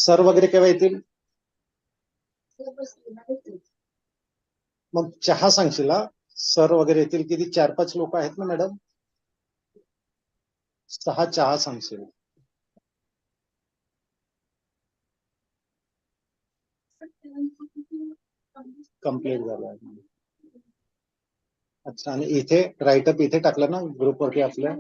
Sir वगैरे केव्हा येतील? मग चहा सांगशील हा? सर वगैरे येतील किती? 4-5 लोक आहेत ना मॅडम? 6 चहा सांगशील. कम्प्लीट झालं. अच्छा, आणि इथे राईटअप इथे टाकलं ना ग्रुपवरती आपल्या?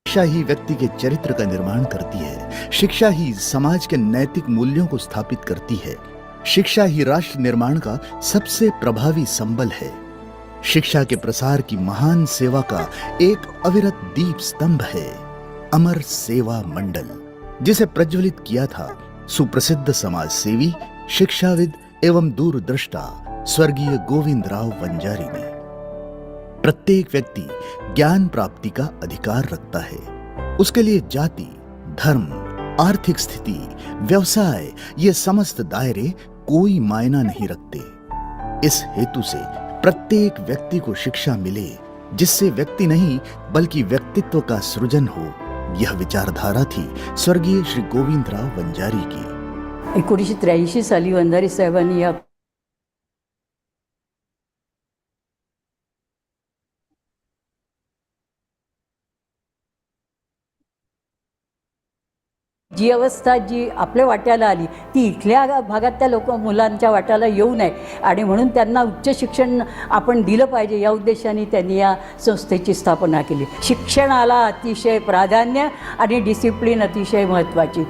शिक्षा ही व्यक्ति के चरित्र का निर्माण करती है। शिक्षा ही समाज के नैतिक मूल्यों को स्थापित करती है। शिक्षा ही राष्ट्र निर्माण का सबसे प्रभावी संबल है। शिक्षा के प्रसार की महान सेवा का एक अविरत दीप स्तंभ है अमर सेवा मंडल, जिसे प्रज्वलित किया था सुप्रसिद्ध समाज सेवी, शिक्षाविद एवं दूरदृष्टा स्वर्गीय गोविंदराव वंजारी ने। प्रत्येक व्यक्ति ज्ञान प्राप्ति का अधिकार रखता है। उसके लिए जाति, धर्म, आर्थिक स्थिति, व्यवसाय, ये समस्त दायरे कोई मायना नहीं रखते। इस हेतु से प्रत्येक व्यक्ति को शिक्षा मिले, जिससे व्यक्ति नहीं बल्कि व्यक्तित्व का सृजन हो, यह विचारधारा थी स्वर्गीय श्री गोविंदराव वंजारी की। 1983 साली वंजारी साहेबांनी या जी अवस्था जी आपल्या वाट्याला आली ती इथल्या भागात त्या मुलांच्या वाट्याला येऊ नये आणि म्हणून त्यांना उच्च शिक्षण आपण दिलं पाहिजे या उद्देशाने त्यांनी या संस्थेची स्थापना केली। शिक्षणाला अतिशय प्राधान्य आणि डिसिप्लिन अतिशय महत्त्वाची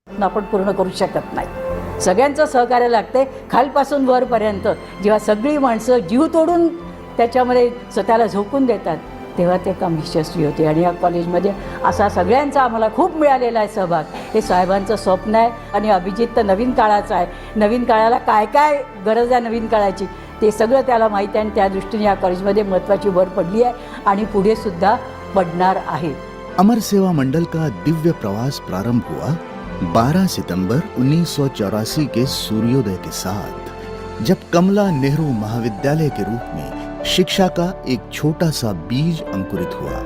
आपण पूर्ण करू शकत नाही। सगळ्यांचं सहकार्य लागते खालपासून वरपर्यंत। जेव्हा सगळी माणसं जीव तोडून त्याच्यामध्ये स्वतःला झोकून देतात तेव्हा ते काम यशस्वी होते। आणि या कॉलेजमध्ये असा सगळ्यांचा आम्हाला खूप मिळालेला आहे सहभाग। हे साहेबांचं स्वप्न आहे आणि अभिजित तर नवीन काळाचा आहे। नवीन काळाला काय काय गरज आहे नवीन काळाची ते सगळं त्याला माहीत आहे आणि त्या दृष्टीने या कॉलेजमध्ये महत्त्वाची भर पडली आहे आणि पुढे सुद्धा पडणार आहे। अमर सेवा मंडल का दिव्य प्रवास प्रारंभ हुआ 12 सितंबर 1984 के सूर्योदय के साथ, जब कमला नेहरू महाविद्यालय के रूप में शिक्षा का एक छोटा सा बीज अंकुरित हुआ।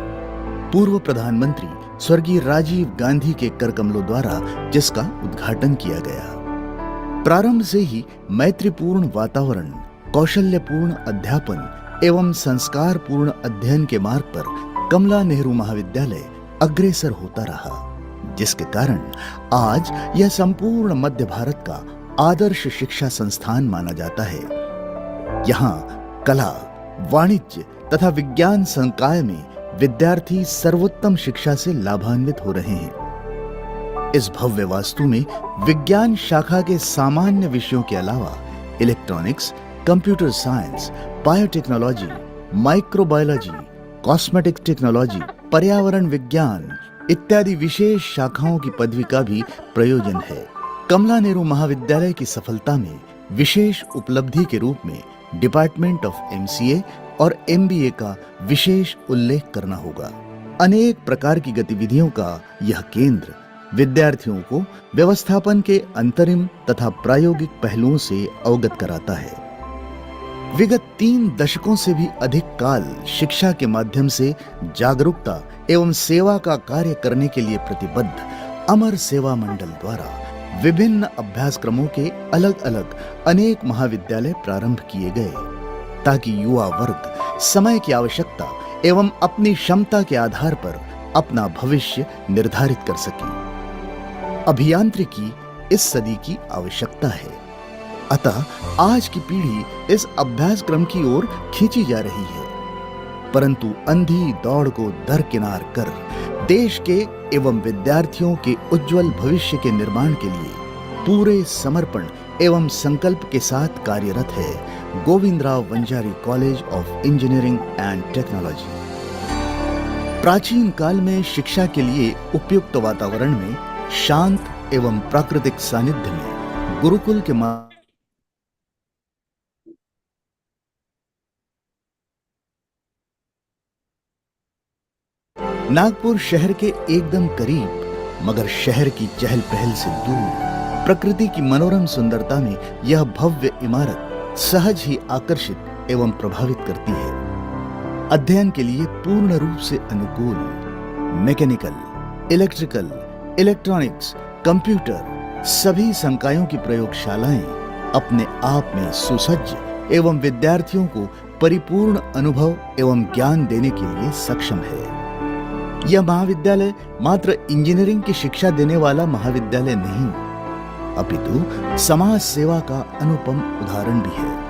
पूर्व प्रधानमंत्री स्वर्गीय राजीव गांधी के करकमलों द्वारा जिसका उद्घाटन किया गया। प्रारंभ से ही मैत्रीपूर्ण वातावरण, कौशल्यपूर्ण अध्यापन एवं संस्कारपूर्ण अध्ययन के मार्ग पर कमला नेहरू महाविद्यालय अग्रसर होता रहा, जिसके कारण आज यह संपूर्ण मध्य भारत का आदर्श शिक्षा संस्थान माना जाता है। यहाँ कला, वाणिज्य तथा विज्ञान संकाय में विद्यार्थी सर्वोत्तम शिक्षा से लाभान्वित हो रहे हैं। इस भव्य वास्तु में विज्ञान शाखा के सामान्य विषयों के अलावा electronics, computer science, biotechnology, microbiology, cosmetic technology, पर्यावरण विज्ञान इत्यादि विशेष शाखाओं की पदवी का भी प्रयोजन है। कमला नेहरू महाविद्यालय की सफलता में विशेष उपलब्धि के रूप में डिपार्टमेंट ऑफ MCA और MBA का विशेष उल्लेख करना होगा। अनेक प्रकार की गतिविधियों का यह केंद्र विद्यार्थियों को व्यवस्थापन के अंतरिम तथा प्रायोगिक पहलुओं से अवगत कराता है। विगत 3 दशकों से भी अधिक काल शिक्षा के माध्यम से जागरूकता एवं सेवा का कार्य करने के लिए प्रतिबद्ध अमर सेवा मंडल द्वारा विभिन्न अभ्यासक्रमों के अलग अलग अनेक महाविद्यालय प्रारंभ किए गए, ताकि युवा वर्ग समय की आवश्यकता एवं अपनी क्षमता के आधार पर अपना भविष्य निर्धारित कर सके। अभियांत्रिकी इस सदी की आवश्यकता है, अतः आज की पीढ़ी इस अभ्यासक्रम की ओर खींची जा रही है। परंतु अंधी दौड़ को दरकिनार कर देश के एवं विद्यार्थियों के उज्जवल भविष्य के निर्माण के लिए पूरे समर्पण एवं संकल्प के साथ कार्यरत है Govindrao Wanjari college of engineering and Technology. प्राचीन काल में शिक्षा के लिए उपयुक्त वातावरण में शांत एवं प्राकृतिक सानिध्य में गुरुकुल के नागपुर शहर के एकदम करीब मगर शहर की चहल पहल से दूर प्रकृति की मनोरम सुंदरता में यह भव्य इमारत सहज ही आकर्षित एवं प्रभावित करती है। अध्ययन के लिए पूर्ण रूप से अनुकूल मैकेनिकल, इलेक्ट्रिकल, इलेक्ट्रॉनिक्स, कंप्यूटर सभी संकायों की प्रयोगशालाएं अपने आप में सुसज्ज एवं विद्यार्थियों को परिपूर्ण अनुभव एवं ज्ञान देने के लिए सक्षम है। यह महाविद्यालय मात्र इंजीनियरिंग की शिक्षा देने वाला महाविद्यालय नहीं, अपितु समाज सेवा का अनुपम उदाहरण भी है।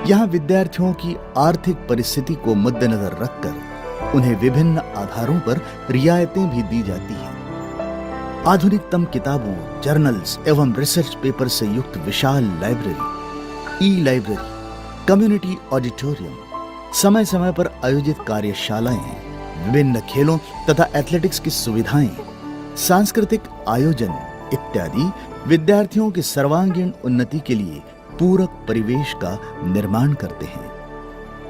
यहाँ विद्यार्थियों की आर्थिक परिस्थिति को मद्देनजर रखकर उन्हें विभिन्न आधारों पर रियायतें भी दी जाती हैं। आधुनिकतम किताबों, जर्नल्स एवं रिसर्च पेपर से युक्त विशाल library, e library, community auditorium, समय समय पर आयोजित कार्यशालाएं, विभिन्न खेलों तथा एथलेटिक्स की सुविधाएं, सांस्कृतिक आयोजन इत्यादि विद्यार्थियों की सर्वांगीण उन्नति के लिए पूरक परिवेश का निर्माण करते हैं।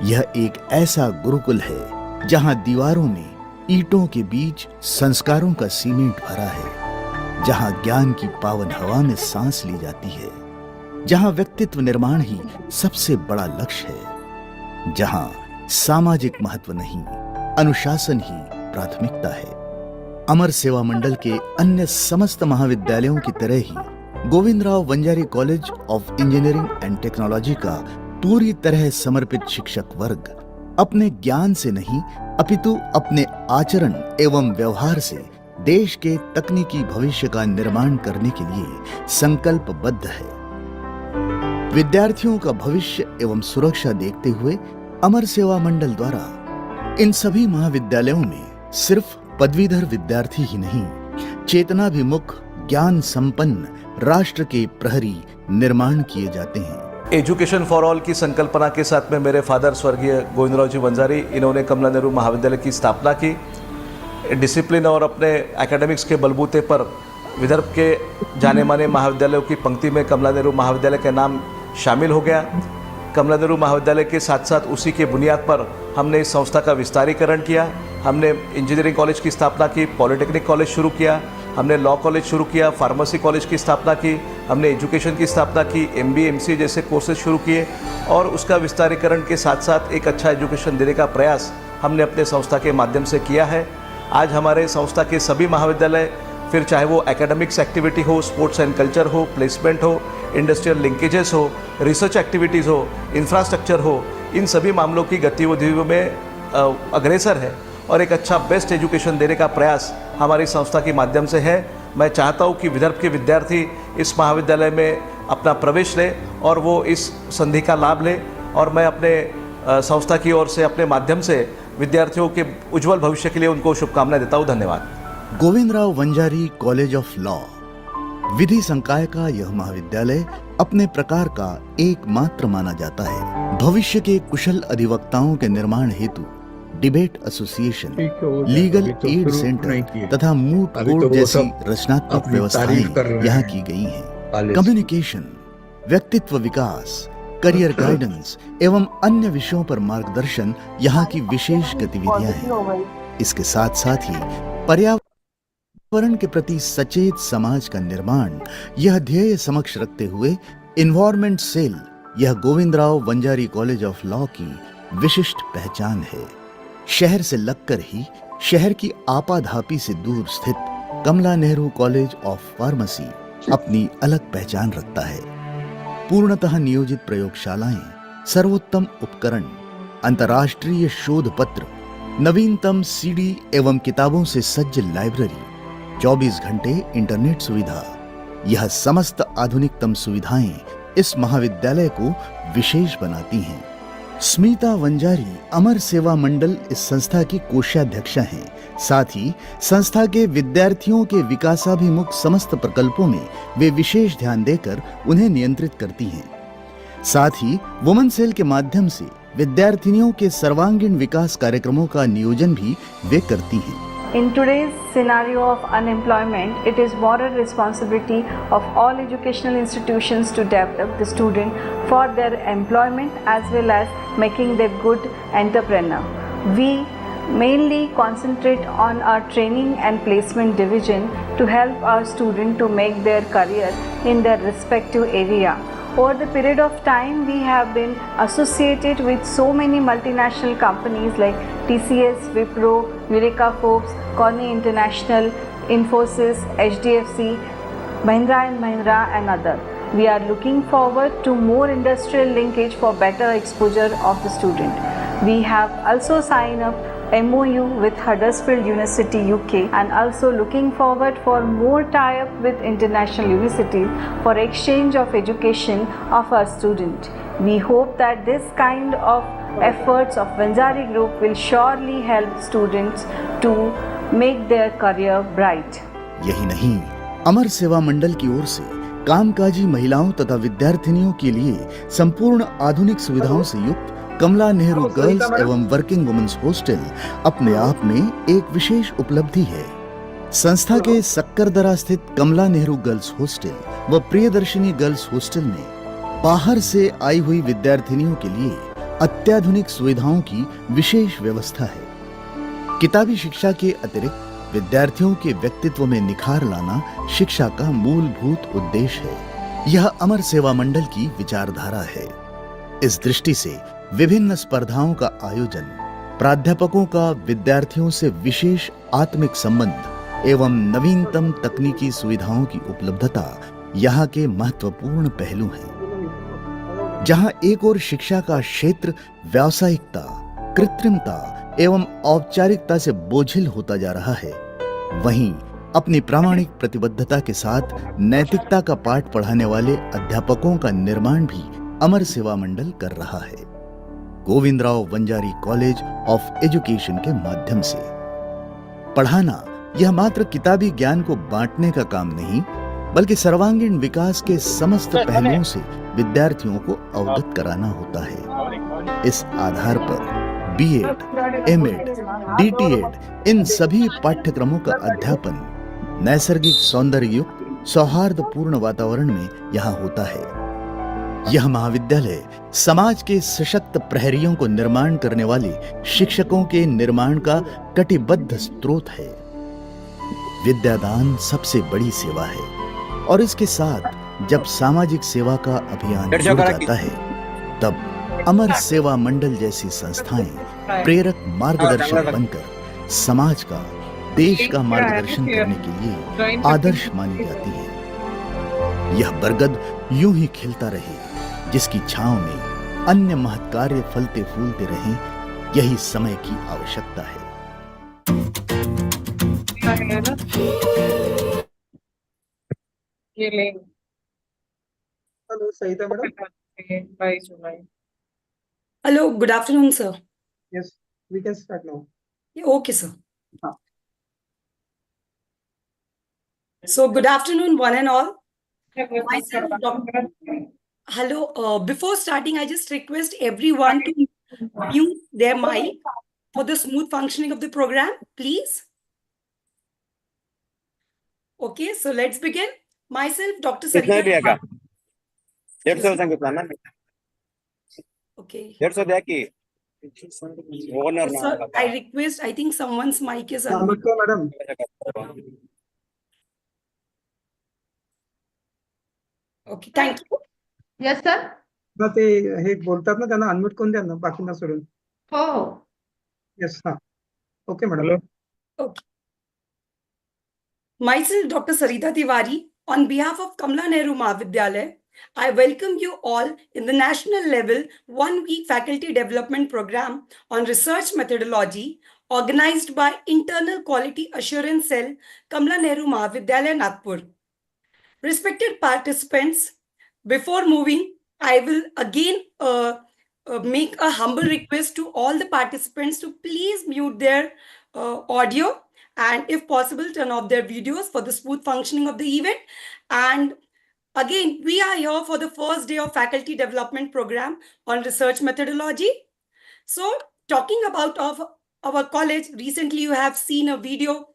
यह एक ऐसा गुरुकुल है जहां दीवारों में ईंटों के बीच संस्कारों का सीमेंट भरा है, जहां ज्ञान की पावन हवा में सांस ली जाती है, जहां व्यक्तित्व निर्माण ही सबसे बड़ा लक्ष्य है, जहां सामाजिक महत्व नहीं अनुशासन ही प्राथमिकता है। अमर सेवा मंडल के अन्य समस्त महाविद्यालयों की तरह ही Govindrao Wanjari college of engineering and technology का पूरी तरह समर्पित शिक्षक वर्ग अपने ज्ञान से नहीं अपितु अपने आचरण एवं व्यवहार से देश के तकनीकी भविष्य का निर्माण करने के लिए संकल्पबद्ध है। विद्यार्थियों का भविष्य एवं सुरक्षा देखते हुए अमर सेवा मंडल द्वारा इन सभी महाविद्यालयों में सिर्फ पदवीधर विद्यार्थी ही नहीं, चेतनाभिमुख, ज्ञान संपन्न राष्ट्र के प्रहरी निर्माण किए जाते हैं। एजुकेशन फॉर ऑल की संकल्पना के साथ में मेरे फादर स्वर्गीय गोविंदराव जी वंजारी, इन्होंने कमला नेहरू महाविद्यालय की स्थापना की। डिसिप्लिन और अपने एकेडमिक्स के बलबूते पर विदर्भ के जाने माने महाविद्यालयों की पंक्ति में कमला नेहरू महाविद्यालय का नाम शामिल हो गया। कमला नेहरू महाविद्यालय के साथ साथ उसी के बुनियाद पर हमने इस संस्था का विस्तारीकरण किया। हमने इंजीनियरिंग कॉलेज की स्थापना की, पॉलिटेक्निक कॉलेज शुरू किया, हमने लॉ कॉलेज शुरू किया, फार्मेसी कॉलेज की स्थापना की, हमने एजुकेशन की स्थापना की, MBA MCA जैसे कोर्सेज शुरू किए और उसका विस्तारीकरण के साथ साथ एक अच्छा एजुकेशन देने का प्रयास हमने अपने संस्था के माध्यम से किया है। आज हमारे संस्था के सभी महाविद्यालय, फिर चाहे वो एकेडमिक्स एक्टिविटी हो, स्पोर्ट्स एंड कल्चर हो, प्लेसमेंट हो, इंडस्ट्रियल लिंकेजेस हो, रिसर्च एक्टिविटीज़ हो, इंफ्रास्ट्रक्चर हो, इन सभी मामलों की गतिविधियों में अग्रसर है और एक अच्छा बेस्ट एजुकेशन देने का प्रयास हमारी संस्था के माध्यम से है। मैं चाहता हूँ कि विदर्भ के विद्यार्थी इस महाविद्यालय में अपना प्रवेश लें और वो इस संधि का लाभ लें और मैं अपने संस्था की ओर से अपने माध्यम से विद्यार्थियों के उज्जवल भविष्य के लिए उनको शुभकामनाएं देता हूँ। धन्यवाद। Govindrao Wanjari college of law विधि संकाय का यह महाविद्यालय अपने प्रकार का एकमात्र माना जाता है। भविष्य के कुशल अधिवक्ताओं के निर्माण हेतु debate association, legal aid centre तथा मूट कोर्ट जैसी रचनात्मक व्यवस्थाएं यहाँ की गई हैं। कम्युनिकेशन, व्यक्तित्व विकास, करियर गाइडेंस एवं अन्य विषयों पर मार्गदर्शन यहाँ की विशेष गतिविधियां हैं। इसके साथ साथ ही पर्यावरण के प्रति सचेत समाज का निर्माण यह ध्येय समक्ष रखते हुए एनवायरमेंट सेल यह Govindrao Wanjari college of Law की विशिष्ट पहचान है। शहर से लगकर ही शहर की आपाधापी से दूर स्थित कमला नेहरू कॉलेज ऑफ फार्मेसी अपनी अलग पहचान रखता है। पूर्णतः नियोजित प्रयोगशालाएं, सर्वोत्तम उपकरण, अंतर्राष्ट्रीय शोध पत्र, नवीनतम CD एवं किताबों से सज्ज लाइब्रेरी, 24 घंटे इंटरनेट सुविधा, यह समस्त आधुनिकतम सुविधाएं इस महाविद्यालय को विशेष बनाती हैं। स्मिता वंजारी अमर सेवा मंडल इस संस्था की कोषाध्यक्षा हैं। साथ ही संस्था के विद्यार्थियों के विकासाभिमुख समस्त प्रकल्पों में वे विशेष ध्यान देकर उन्हें नियंत्रित करती हैं। साथ ही वुमेन सेल के माध्यम से विद्यार्थिनियों के सर्वांगीण विकास कार्यक्रमों का नियोजन भी वे करती हैं। In today's scenario of unemployment, it is moral responsibility of all educational institutions to develop the student for their employment as well as making them good entrepreneur. We mainly concentrate on our training and placement division to help our students to make their career in their respective area. Over the period of time, we have been associated with so many multinational companies like TCS, Wipro, Eureka Forbes, Corning International, Infosys, HDFC, Mahindra and Mahindra and others. We are looking forward to more industrial linkage for better exposure of the student. We have also signed up MOU with Huddersfield University UK and also looking forward for more tie-up with international universities for exchange of education of our students. We hope that this kind of efforts of Vanzari Group will surely help students to make their career bright. यही नहीं, अमर सेवा मंडल की ओर से कामकाजी महिलाओं तथा विद्यार्थिनियों के लिए संपूर्ण आधुनिक सुविधाओं से युक्त कमला नेहरू गर्ल्स एवं वर्किंग वुमेन्स हॉस्टल अपने आप में एक विशेष उपलब्धि है। संस्था के सक्करदरा स्थित कमला नेहरू गर्ल्स हॉस्टल व प्रियदर्शिनी गर्ल्स हॉस्टल में बाहर से आई हुई विद्यार्थिनियों के लिए अत्याधुनिक सुविधाओं की विशेष व्यवस्था है। किताबी शिक्षा के अतिरिक्त विद्यार्थियों के व्यक्तित्व में निखार लाना शिक्षा का मूलभूत उद्देश्य है। यह अमर सेवा मंडल की विचारधारा है। इस दृष्टि से विभिन्न स्पर्धाओं का आयोजन, प्राध्यापकों का विद्यार्थियों से विशेष आत्मिक संबंध एवं नवीनतम तकनीकी सुविधाओं की उपलब्धता यहाँ के महत्वपूर्ण पहलू हैं। जहाँ एक ओर शिक्षा का क्षेत्र व्यावसायिकता, कृत्रिमता एवं औपचारिकता से बोझिल होता जा रहा है, वहीं अपनी प्रामाणिक प्रतिबद्धता के साथ नैतिकता का पाठ पढ़ाने वाले अध्यापकों का निर्माण भी अमर सेवा मंडल कर रहा है। Govindrao Wanjari college of Education के माध्यम से पढ़ाना यह मात्र किताबी ज्ञान को बांटने का काम नहीं, बल्कि सर्वांगीण विकास के समस्त पहलुओं से विद्यार्थियों को अवगत कराना होता है। इस आधार पर बीएड, एमएड, डीटीएड इन सभी पाठ्यक्रमों का अध्यापन नैसर्गिक सौंदर्य युक्त सौहार्दपूर्ण वातावरण में यहाँ होता है। यह महाविद्यालय समाज के सशक्त प्रहरियों को निर्माण करने वाले शिक्षकों के निर्माण का कटिबद्ध स्रोत है। विद्यादान सबसे बड़ी सेवा है और इसके साथ जब सामाजिक सेवा का अभियान जुड़ जाता है, तब अमर सेवा मंडल जैसी संस्थाएं प्रेरक मार्गदर्शक बनकर समाज का, देश का मार्गदर्शन करने के लिए आदर्श मानी जाती है। यह बरगद यूं ही खिलता रहे, जिसकी छांव में अन्य महत् कार्य फलते फूलते रहें, यही समय की आवश्यकता है। Hello, Saida madam. Hello, good afternoon, sir. Yes, we can start now. Yeah, okay, sir. So, good afternoon, one and all. Myself, hello. Before starting, I just request everyone to mute their mic for the smooth functioning of the program, please. Okay, so let's begin. Myself, Dr. Sarita. Okay. Sir, I request, I think someone's mic is on. Madam. Okay, thank you. Yes, sir. ते हे बोलतात ना, त्यांना unmute करून द्या ना, बाकींना सोडून. Oh. Yes, हा. Okay, madam. Okay. Myself, Dr. Sarita Tiwari, on behalf of Kamla Nehru Mahavidyalaya, I welcome you all in the national level 1-week faculty development program on research methodology organized by Internal Quality Assurance Cell, Kamla Nehru Mahavidyalaya, Nagpur. Respected participants, before moving, I will again make a humble request to all the participants to please mute their audio and if possible turn off their videos for the smooth functioning of the event. And again, we are here for the first day of faculty development program on research methodology. So, talking about of our college, recently you have seen a video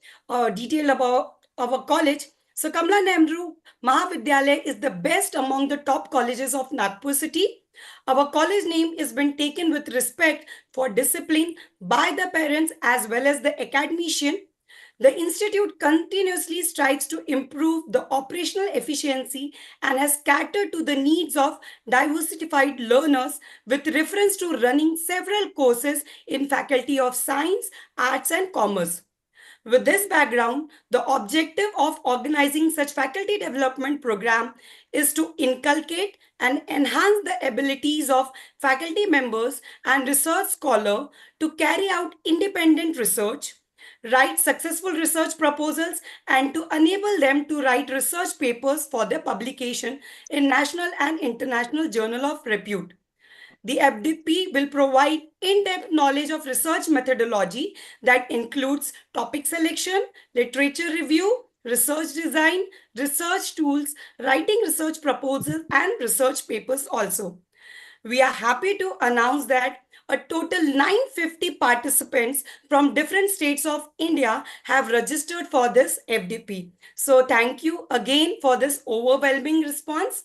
detail about our college. So, Kamla Nehru Mahavidyalaya is the best among the top colleges of Nagpur city. Our college name has been taken with respect for discipline by the parents as well as the academician. The institute continuously strives to improve the operational efficiency and has catered to the needs of diversified learners with reference to running several courses in Faculty of Science, Arts and Commerce. With this background, the objective of organizing such faculty development program is to inculcate and enhance the abilities of faculty members and research scholars to carry out independent research, write successful research proposals, and to enable them to write research papers for their publication in national and international journal of repute. The FDP will provide in-depth knowledge of research methodology that includes topic selection, literature review, research design, research tools, writing research proposals, and research papers also. We are happy to announce that a total 950 participants from different states of India have registered for this FDP. So thank you again for this overwhelming response.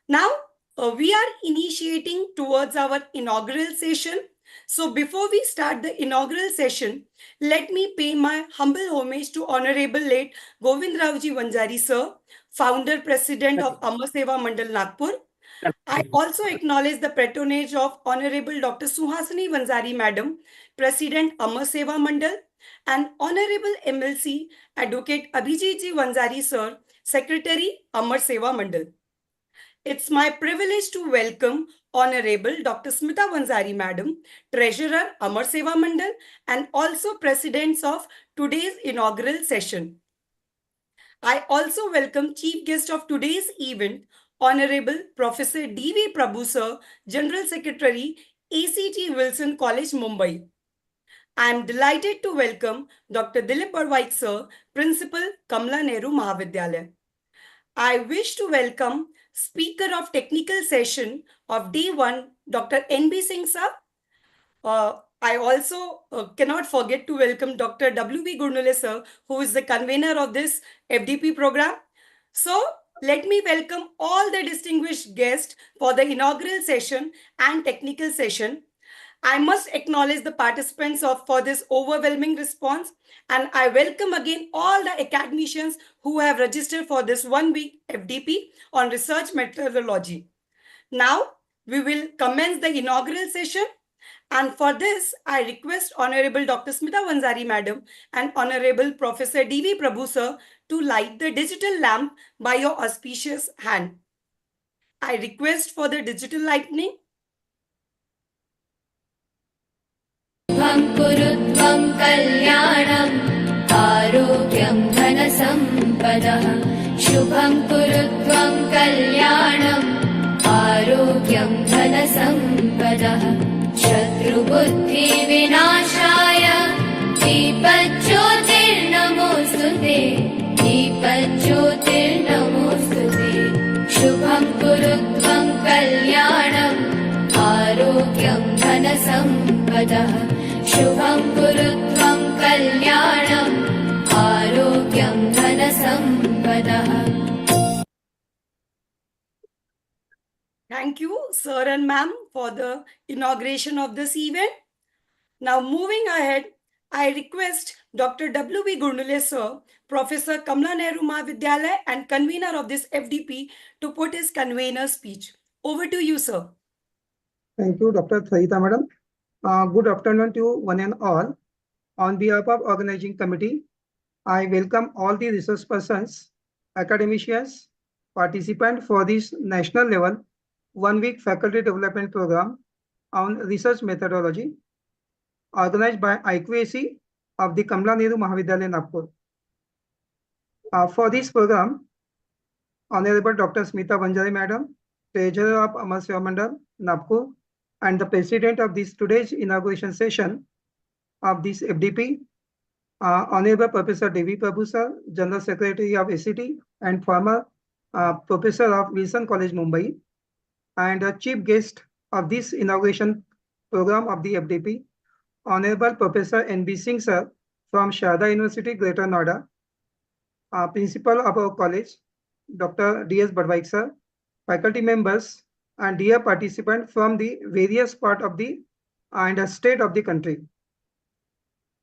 Now, we are initiating towards our inaugural session. So before we start the inaugural session, let me pay my humble homage to Honorable late Govindraoji Vanjari sir, founder president of Amar Seva Mandal Nagpur. I also acknowledge the patronage of Honorable Dr. Suhasini Vanjari Madam, President Amar Seva Mandal, and Honorable MLC Advocate Abhijit Vanjari Sir, Secretary Amar Seva Mandal. It's my privilege to welcome Honorable Dr. Smita Vanjari Madam, Treasurer Amar Seva Mandal, and also Presidents of today's inaugural session. I also welcome Chief Guest of today's event, Honorable Professor D.V. Prabhu Sir, General Secretary, ACT Wilson College, Mumbai. I am delighted to welcome Dr. Dilip Barwaik Sir, Principal, Kamla Nehru Mahavidyalaya. I wish to welcome Speaker of Technical Session of Day 1, Dr. N.B. Singh Sir. I also cannot forget to welcome Dr. W.B. Gurnule Sir, who is the convener of this FDP program. So, let me welcome all the distinguished guests for the inaugural session and technical session. I must acknowledge the participants for this overwhelming response, and I welcome again all the academicians who have registered for this 1 week FDP on research methodology. Now, we will commence the inaugural session, and for this, I request Honorable Dr. Smita Vanjari Madam and Honorable Professor D.V. Prabhu Sir to light the digital lamp by your auspicious hand. I request for the digital lightning. कुरुत्वं कल्याणम् आरोग्यं धनसम्पदः शुभं कुरुत्वं कल्याणम् आरोग्यं धनसम्पदः शत्रुबुद्धिविनाशाय दीपज्योतिर्नमोऽस्तुते दीपज्योतिर्नमोऽस्तुते शुभं कुरुत्वं कल्याणम् आरोग्यं धनसम्पदः शुभं कुरुत्वं कल्याणम् आरोग्यं धनसम्पदः. Thank you, sir and ma'am, for the inauguration of this event. Now, moving ahead, I request Dr. W.B. Gurnule sir, Professor Kamla Nehru Mahavidyalaya and convener of this FDP, to put his convener speech. Over to you, sir. Thank you, Dr. Sarita Madam. Good afternoon to one and all. On behalf of organizing committee, I welcome all the research persons, academicians, participants for this national level 1 week faculty development program on research methodology organized by IQAC of the Kamla Nehru Mahavidyalaya, Nagpur. For this program, Honorable Dr. Smita Vanjari Madam, Treasurer of Amar Seva Mandal, Nagpur, and the President of this today's inauguration session of this FDP, Honorable Professor D.V. Prabhu Sir, General Secretary of ACT and former Professor of Wilson College, Mumbai, and Chief Guest of this inauguration program of the FDP, Honorable Professor N.B. Singh sir from Sharda University, Greater Noida, Principal of our college, Dr. D.S. Badwaik sir, faculty members, and dear participants from the various part of the and state of the country.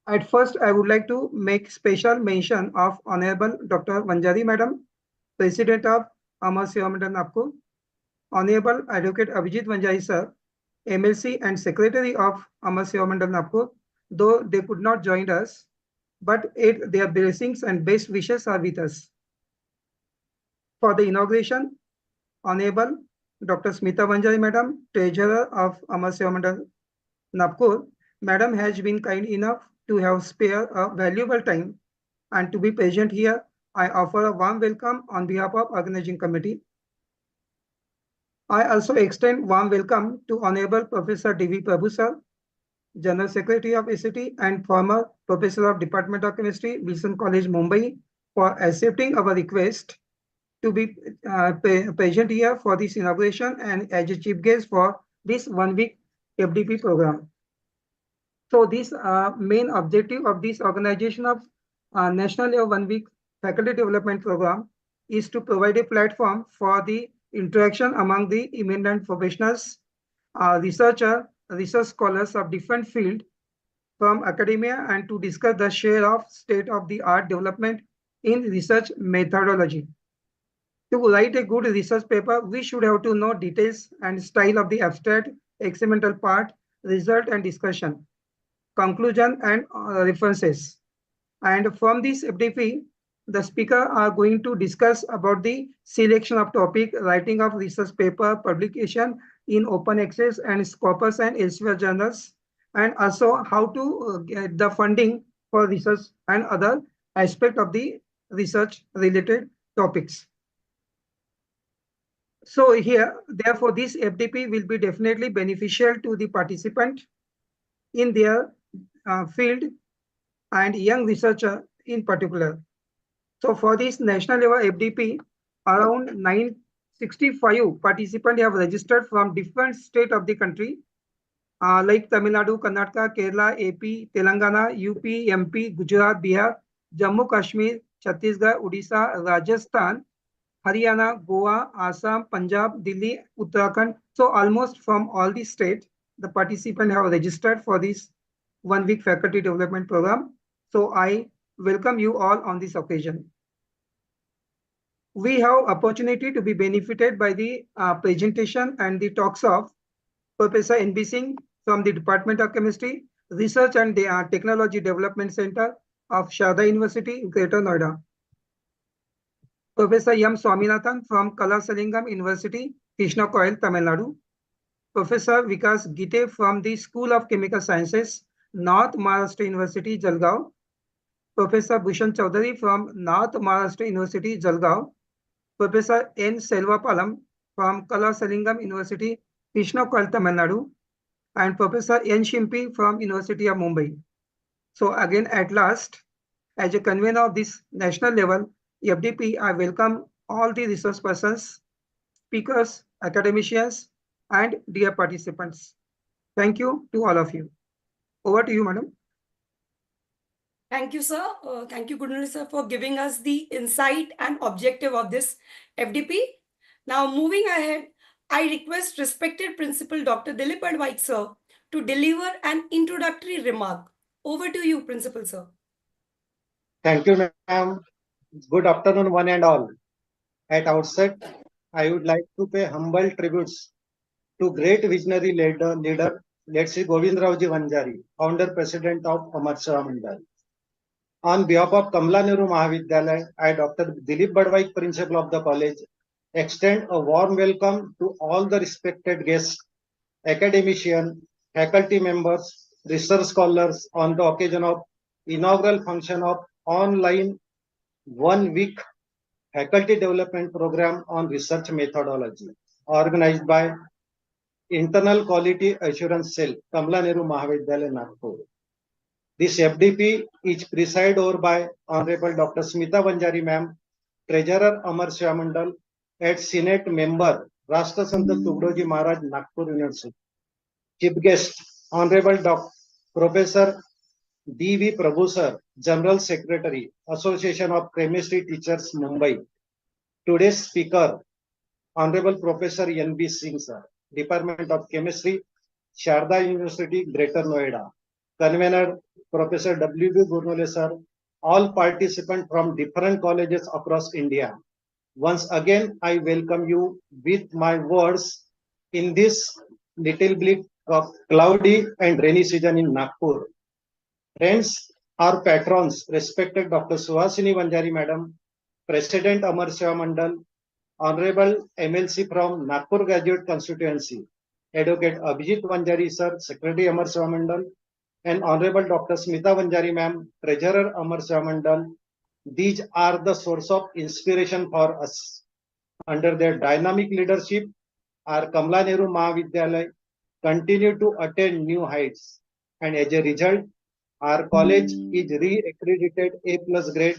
At first, I would like to make special mention of Honorable Dr. Vanjari Madam, President of Amar Seva Mandal Nagpur, Honorable Advocate Abhijit Vanjari sir, MLC and Secretary of Amar Seva Mandal Nagpur, though they could not join us, but their blessings and best wishes are with us. For the inauguration, Honorable Dr. Smita Vanjari Madam, Treasurer of Amar Seva Mandal Nagpur, Madam has been kind enough to have spared a valuable time and to be present here. I offer a warm welcome on behalf of organizing committee. I also extend warm welcome to Honorable Professor D.V. Prabhu sir, General Secretary of ACT and former Professor of Department of Chemistry, Wilson College, Mumbai, for accepting our request to be present here for this inauguration and as a chief guest for this 1 week FDP program. So this main objective of this organization of National Level 1 Week Faculty Development Program is to provide a platform for the interaction among the eminent professionals, research scholars of different fields from academia and to discuss the share of state-of-the-art development in research methodology. To write a good research paper, we should have to know details and style of the abstract, experimental part, result and discussion, conclusion and references. And from this FDP, the speaker are going to discuss about the selection of topic, writing of research paper, publication in open access and Scopus and elsewhere journals, and also how to get the funding for research and other aspect of the research related topics. So here, therefore, this FDP will be definitely beneficial to the participant in their field and young researcher in particular. So for this national level FDP, around 965 participants have registered from different states of the country, like Tamil Nadu, Karnataka, Kerala, AP, Telangana, UP, MP, Gujarat, Bihar, Jammu Kashmir, Chhattisgarh, Odisha, Rajasthan, Haryana, Goa, Assam, Punjab, Delhi, Uttarakhand. So almost from all the states, the participants have registered for this 1 week faculty development program. So I welcome you all on this occasion. We have opportunity to be benefited by the presentation and the talks of Professor N.B. Singh from the Department of Chemistry, Research and Technology Development Center of Sharda University, Greater Noida. Professor M. Swaminathan from Kalasalingam University, Krishnakoil, Tamil Nadu. Professor Vikas Gite from the School of Chemical Sciences, North Maharashtra University, Jalgaon. Professor Bhushan Chaudhary from North Maharashtra University, Jalgaon. Professor N. Selvapalam from Kalasalingam University, Krishnakoil, Tamil Nadu. And Professor N. Shimpi from University of Mumbai. So again, at last, as a convener of this national level, FDP, I welcome all the resource persons, speakers, academicians, and dear participants. Thank you to all of you. Over to you, madam. Thank you, sir. Thank you, Gunnar sir, for giving us the insight and objective of this FDP. Now, moving ahead, I request respected Principal Dr. Dilip Badwaik sir to deliver an introductory remark. Over to you, Principal sir. Thank you, ma'am. Good afternoon, one and all. At outset, I would like to pay humble tributes to great visionary leader, let's say Govindravji Vanjari, founder president of Amar Seva Mandal. On behalf of Kamla Nehru Mahavidyalaya, I, Dr. Dilip Badwaik, principal of the college, extend a warm welcome to all the respected guests, academicians, faculty members, research scholars on the occasion of inaugural function of online 1 week faculty development program on research methodology organized by Internal Quality Assurance Cell, Kamla Nehru Mahavidyalaya, Nagpur. This FDP is presided over by Honorable Dr. Smita Vanjari ma'am, Treasurer Amar Seva Mandal, and Senate member Rashtrasant Tugdoji Maharaj, Nagpur University. Chief guest Honorable Professor D.V. Prabhu Sir, General Secretary, Association of Chemistry Teachers, Mumbai. Today's speaker, Honorable Professor N.B. Singh Sir, Department of Chemistry, Sharda University, Greater Noida. Convenor, Professor W.B. Gurnole Sir, all participants from different colleges across India. Once again, I welcome you with my words in this little bit of cloudy and rainy season in Nagpur. Friends, our patrons, respected Dr. Suhasini Vanjari Madam, President Amar Seva Mandal, Honorable MLC from Nagpur Graduate Constituency, Advocate Abhijit Vanjari Sir, Secretary Amar Seva Mandal, and Honorable Dr. Smita Vanjari Ma'am, Treasurer Amar Seva Mandal. These are the source of inspiration for us. Under their dynamic leadership, our Kamla Nehru Mahavidyalaya continue to attain new heights. And as a result, our college is re-accredited A+ grade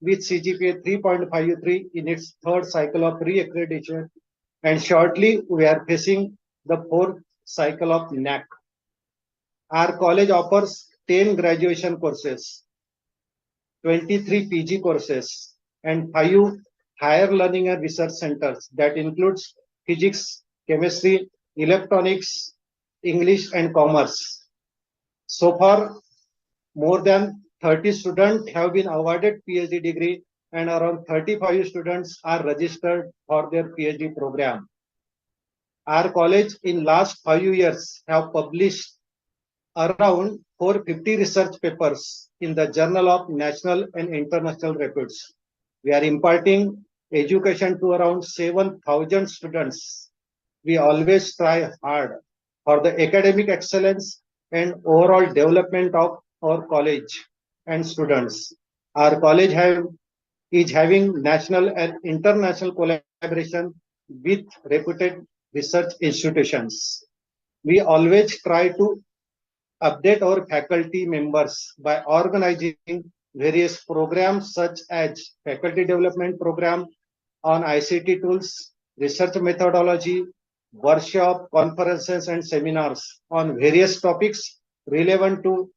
with CGPA 3.53 in its third cycle of re-accreditation. And shortly, we are facing the fourth cycle of NAC. Our college offers 10 graduation courses, 23 PG courses, and 5 higher learning and research centers that includes physics, chemistry, electronics, English, and commerce. So far, more than 30 students have been awarded PhD degree and around 35 students are registered for their PhD program. Our college in last 5 years have published around 450 research papers in the Journal of National and International Reputes. We are imparting education to around 7,000 students. We always try hard for the academic excellence and overall development of our college and students. Our college is having national and international collaboration with reputed research institutions. We always try to update our faculty members by organizing various programs such as faculty development program on ICT tools, research methodology, workshop, conferences, and seminars on various topics relevant to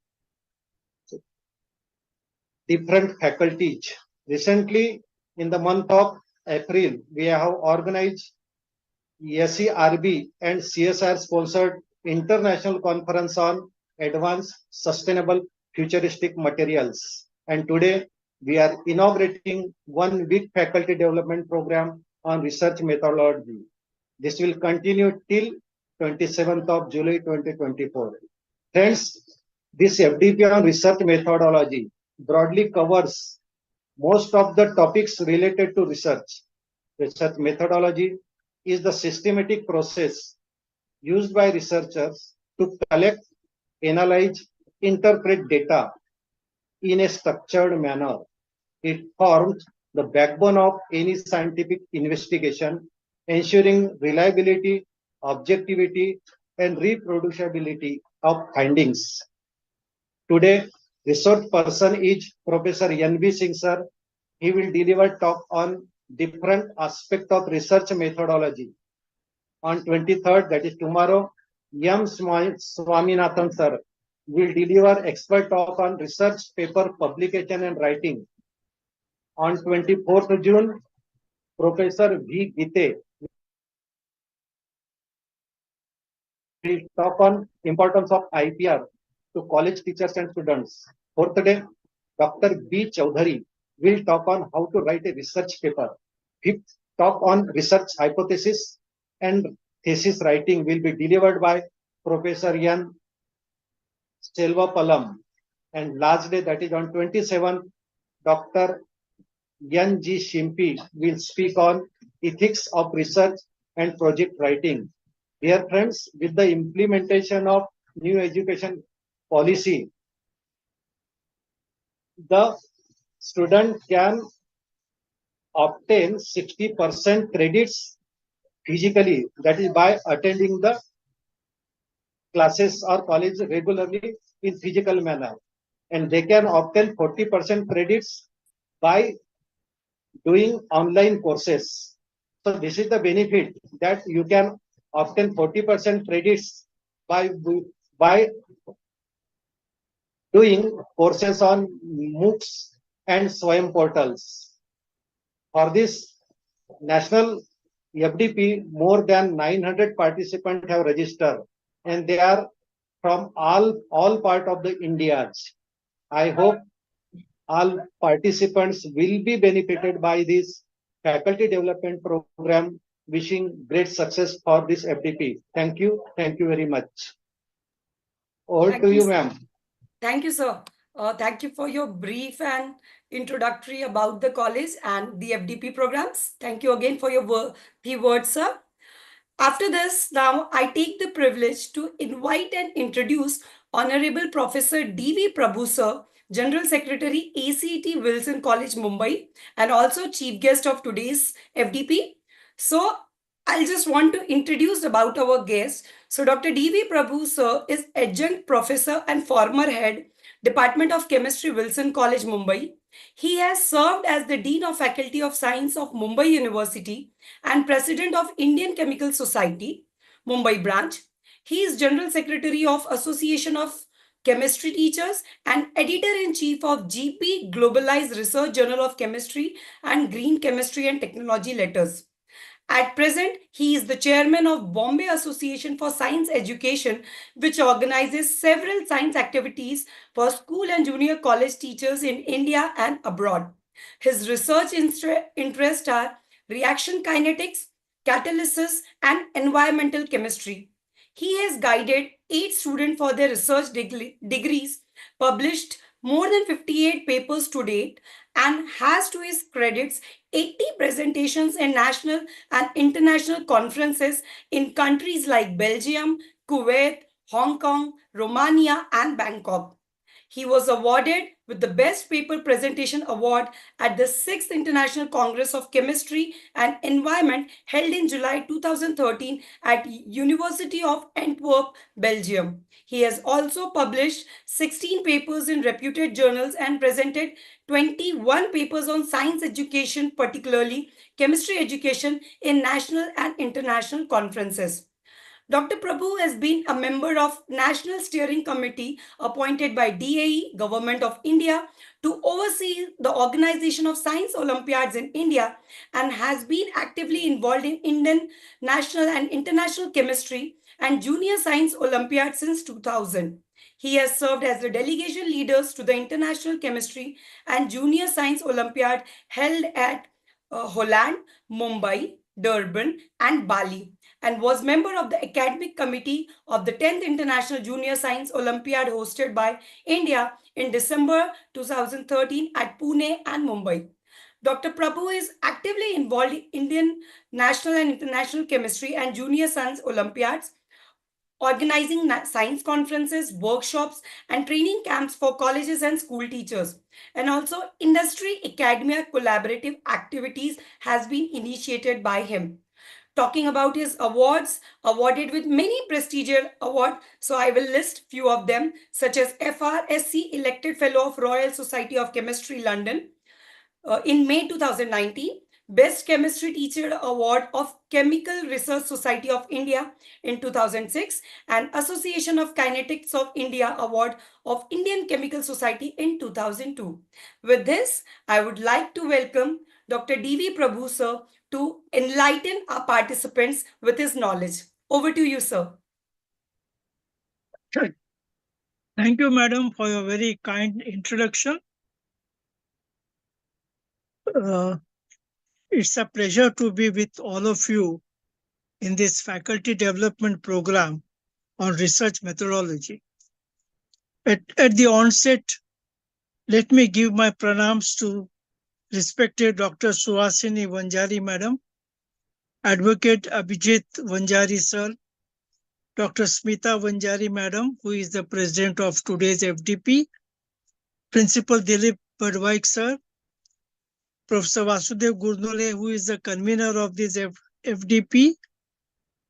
different faculties. Recently, in the month of April, we have organized SERB and CSR sponsored international conference on advanced sustainable futuristic materials. And today we are inaugurating one big faculty development program on research methodology. This will continue till 27th of July 2024. Friends, this FDP on research methodology broadly covers most of the topics related to research. Research methodology is the systematic process used by researchers to collect, analyze, interpret data in a structured manner. It forms the backbone of any scientific investigation, ensuring reliability, objectivity, and reproducibility of findings. Today, research person is Professor N.B. Singh Sir. He will deliver talk on different aspects of research methodology. On 23rd, that is tomorrow, M. Swaminathan Sir will deliver expert talk on research paper publication and writing. On 24th June, Professor V. Gite will talk on importance of IPR to college teachers and students. Fourth day, Dr. B. Chowdhury will talk on how to write a research paper. Fifth talk on research hypothesis and thesis writing will be delivered by Professor Yan Selvapalam. And last day, that is on 27th, Dr. Yan G. Shimpi will speak on ethics of research and project writing. Dear friends, with the implementation of new education policy, the student can obtain 60% credits physically, that is by attending the classes or college regularly in physical manner, and they can obtain 40% credits by doing online courses. So this is the benefit that you can obtain 40% credits by by doing courses on MOOCs and Swayam portals. For this national FDP, more than 900 participants have registered, and they are from all part of the Indias. I hope all participants will be benefited by this faculty development program. Wishing great success for this FDP. Thank you. Thank you very much. Over Thank to you, you, ma'am. Thank you, sir. Thank you for your brief and introductory about the college and the FDP programs. Thank you again for your words, sir. After this, now I take the privilege to invite and introduce Honorable Professor D.V. Prabhu, sir, General Secretary, ACT Wilson College, Mumbai, and also chief guest of today's FDP. So, I just want to introduce about our guest. So, Dr. D.V. Prabhu, sir, is adjunct professor and former head, Department of Chemistry, Wilson College, Mumbai. He has served as the Dean of Faculty of Science of Mumbai University and President of Indian Chemical Society, Mumbai branch. He is General Secretary of Association of Chemistry Teachers and Editor-in-Chief of GP Globalized Research Journal of Chemistry and Green Chemistry and Technology Letters. At present, he is the chairman of Bombay Association for Science Education, which organizes several science activities for school and junior college teachers in India and abroad. His research interests are reaction kinetics, catalysis, and environmental chemistry. He has guided 8 students for their research degrees, published more than 58 papers to date, and has to his credits 80 presentations in national and international conferences in countries like Belgium, Kuwait, Hong Kong, Romania, and Bangkok. He was awarded with the Best Paper Presentation Award at the 6th International Congress of Chemistry and Environment held in July 2013 at University of Antwerp, Belgium. He has also published 16 papers in reputed journals and presented 21 papers on science education, particularly chemistry education, in national and international conferences. Dr. Prabhu has been a member of National Steering Committee appointed by DAE, Government of India, to oversee the organization of science Olympiads in India and has been actively involved in Indian national and international chemistry and junior science Olympiads since 2000. He has served as the delegation leaders to the International Chemistry and Junior Science Olympiad held at Holland, Mumbai, Durban, and Bali, and was member of the academic committee of the 10th International Junior Science Olympiad hosted by India in December 2013 at Pune and Mumbai. Dr. Prabhu is actively involved in Indian national and international chemistry and junior science Olympiads, organizing science conferences, workshops, and training camps for colleges and school teachers. And also industry academia collaborative activities has been initiated by him. Talking about his awards, awarded with many prestigious awards, so I will list few of them, such as FRSC Elected Fellow of Royal Society of Chemistry, London, in May 2019, Best Chemistry Teacher Award of Chemical Research Society of India in 2006, and Association of Kinetics of India Award of Indian Chemical Society in 2002. With this, I would like to welcome Dr. D.V. Prabhu, sir, to enlighten our participants with his knowledge. Over to you, sir. Thank you, madam, for your very kind introduction. It's a pleasure to be with all of you in this faculty development program on research methodology. At the onset, let me give my pranams to respected Dr. Suhasini Vanjari, madam, Advocate Abhijit Vanjari, sir, Dr. Smita Vanjari, madam, who is the president of today's FDP, Principal Dilip Badwaik, sir, Professor Vasudev Gurnole, who is the convener of this FDP,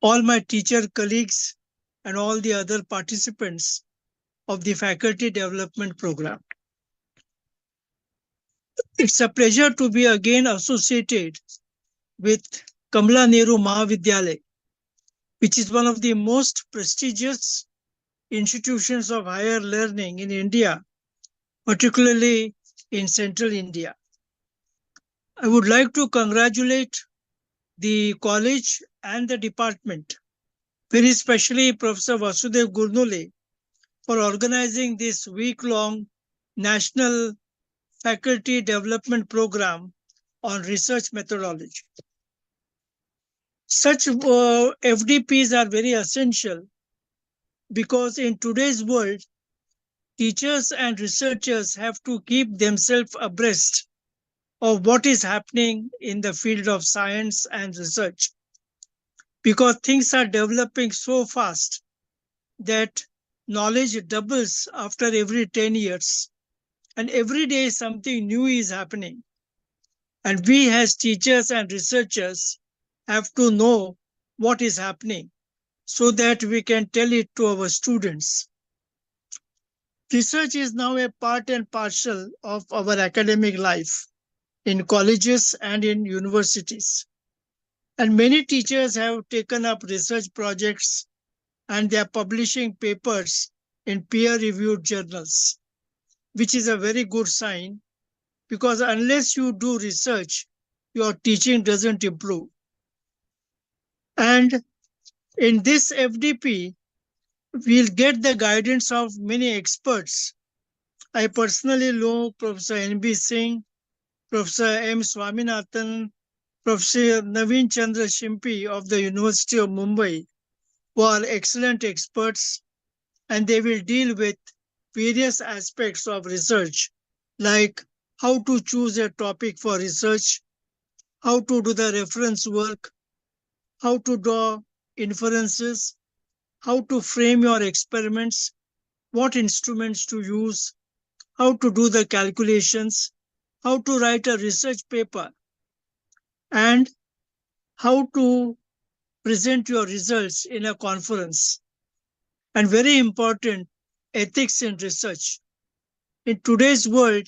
all my teacher colleagues, and all the other participants of the faculty development program. It's a pleasure to be again associated with Kamla Nehru Mahavidyalaya, which is one of the most prestigious institutions of higher learning in India, particularly in central India. I would like to congratulate the college and the department, very especially Professor Vasudev Gurnule, for organizing this week-long National Faculty Development Program on research methodology. Such FDPs are very essential because in today's world, teachers and researchers have to keep themselves abreast of what is happening in the field of science and research, because things are developing so fast that knowledge doubles after every 10 years, and every day something new is happening. And we as teachers and researchers have to know what is happening so that we can tell it to our students. Research is now a part and parcel of our academic life in colleges and in universities. And many teachers have taken up research projects and they are publishing papers in peer-reviewed journals, which is a very good sign, because unless you do research, your teaching doesn't improve. And in this FDP, we'll get the guidance of many experts. I personally know Professor N.B. Singh, Professor M. Swaminathan, Professor Naveen Chandra Shimpi of the University of Mumbai, who are excellent experts, and they will deal with various aspects of research, like how to choose a topic for research, how to do the reference work, how to draw inferences, how to frame your experiments, what instruments to use, how to do the calculations, how to write a research paper, and how to present your results in a conference. And very important, ethics in research. In today's world,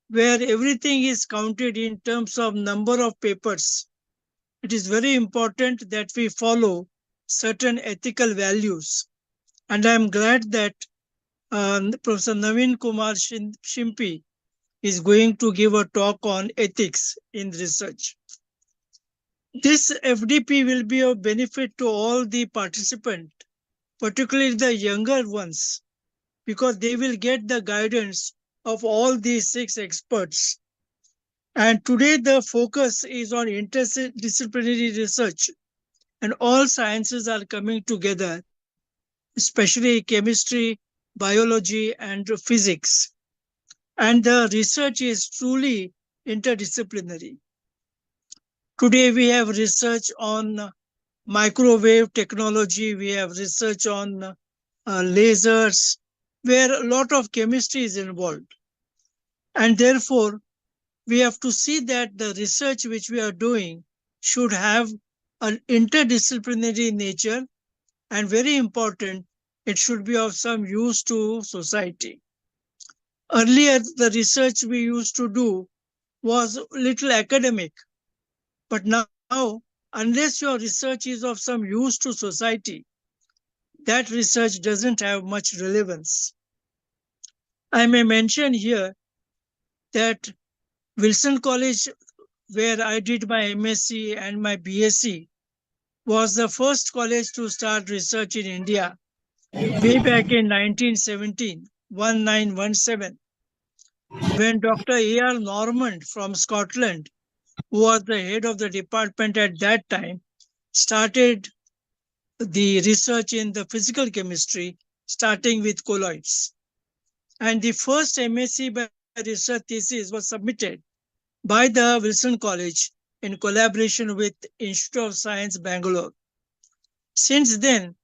where everything is counted in terms of number of papers, it is very important that we follow certain ethical values. And I am glad that Professor Naveen Kumar Shimpi is going to give a talk on ethics in research. This FDP will be of benefit to all the participants, particularly the younger ones, because they will get the guidance of all these 6 experts. And today the focus is on interdisciplinary research, and all sciences are coming together, especially chemistry, biology, and physics. And the research is truly interdisciplinary. Today we have research on microwave technology, we have research on lasers, where a lot of chemistry is involved. And therefore, we have to see that the research which we are doing should have an interdisciplinary nature, and very important, it should be of some use to society. Earlier, the research we used to do was little academic, but now, unless your research is of some use to society, that research doesn't have much relevance. I may mention here that Wilson College, where I did my MSc and my BSc, was the first college to start research in India way back in 1917, when Dr. A.R. Normand from Scotland, who was the head of the department at that time, started the research in the physical chemistry, starting with colloids. And the first MSc by research thesis was submitted by the Wilson College in collaboration with Institute of Science, Bangalore. Since then,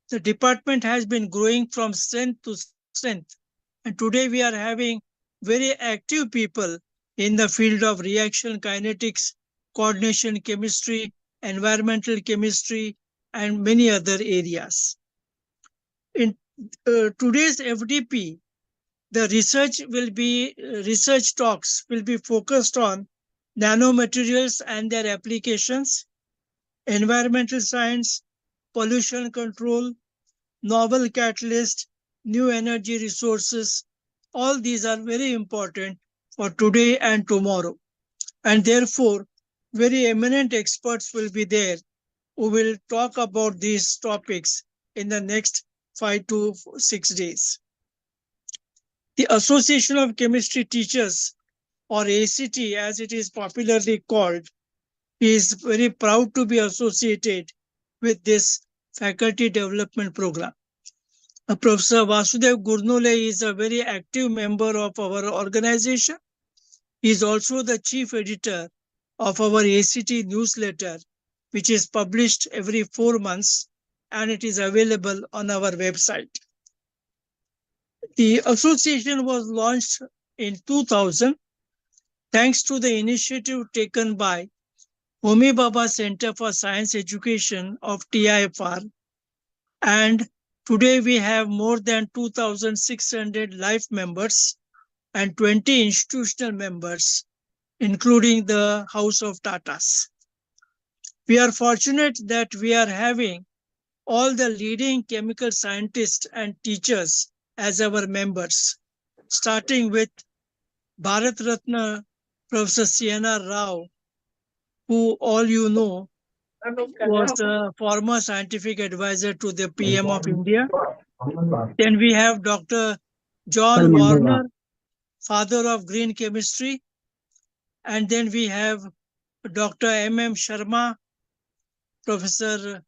the department has been growing from strength to strength. And today we are having very active people in the field of reaction kinetics, coordination chemistry, environmental chemistry, and many other areas. In today's FDP, the research talks will be focused on nanomaterials and their applications, environmental science, pollution control, novel catalyst, new energy resources. All these are very important for today and tomorrow. And therefore, very eminent experts will be there who will talk about these topics in the next 5 to 6 days. The Association of Chemistry Teachers, or ACT as it is popularly called, is very proud to be associated with this faculty development program. Professor Vasudev Gurnule is a very active member of our organization. He is also the chief editor of our ACT newsletter, which is published every 4 months, and it is available on our website. The association was launched in 2000 thanks to the initiative taken by Homi Bhabha Center for Science Education of TIFR, and today we have more than 2,600 life members and 20 institutional members, including the House of Tatas. We are fortunate that we are having all the leading chemical scientists and teachers as our members, starting with Bharat Ratna Professor C.N.R. Rao, who all you know was the former scientific advisor to the PM of India. Then we have Dr. John Warner, father of green chemistry. And then we have Dr. M.M. Sharma, Professor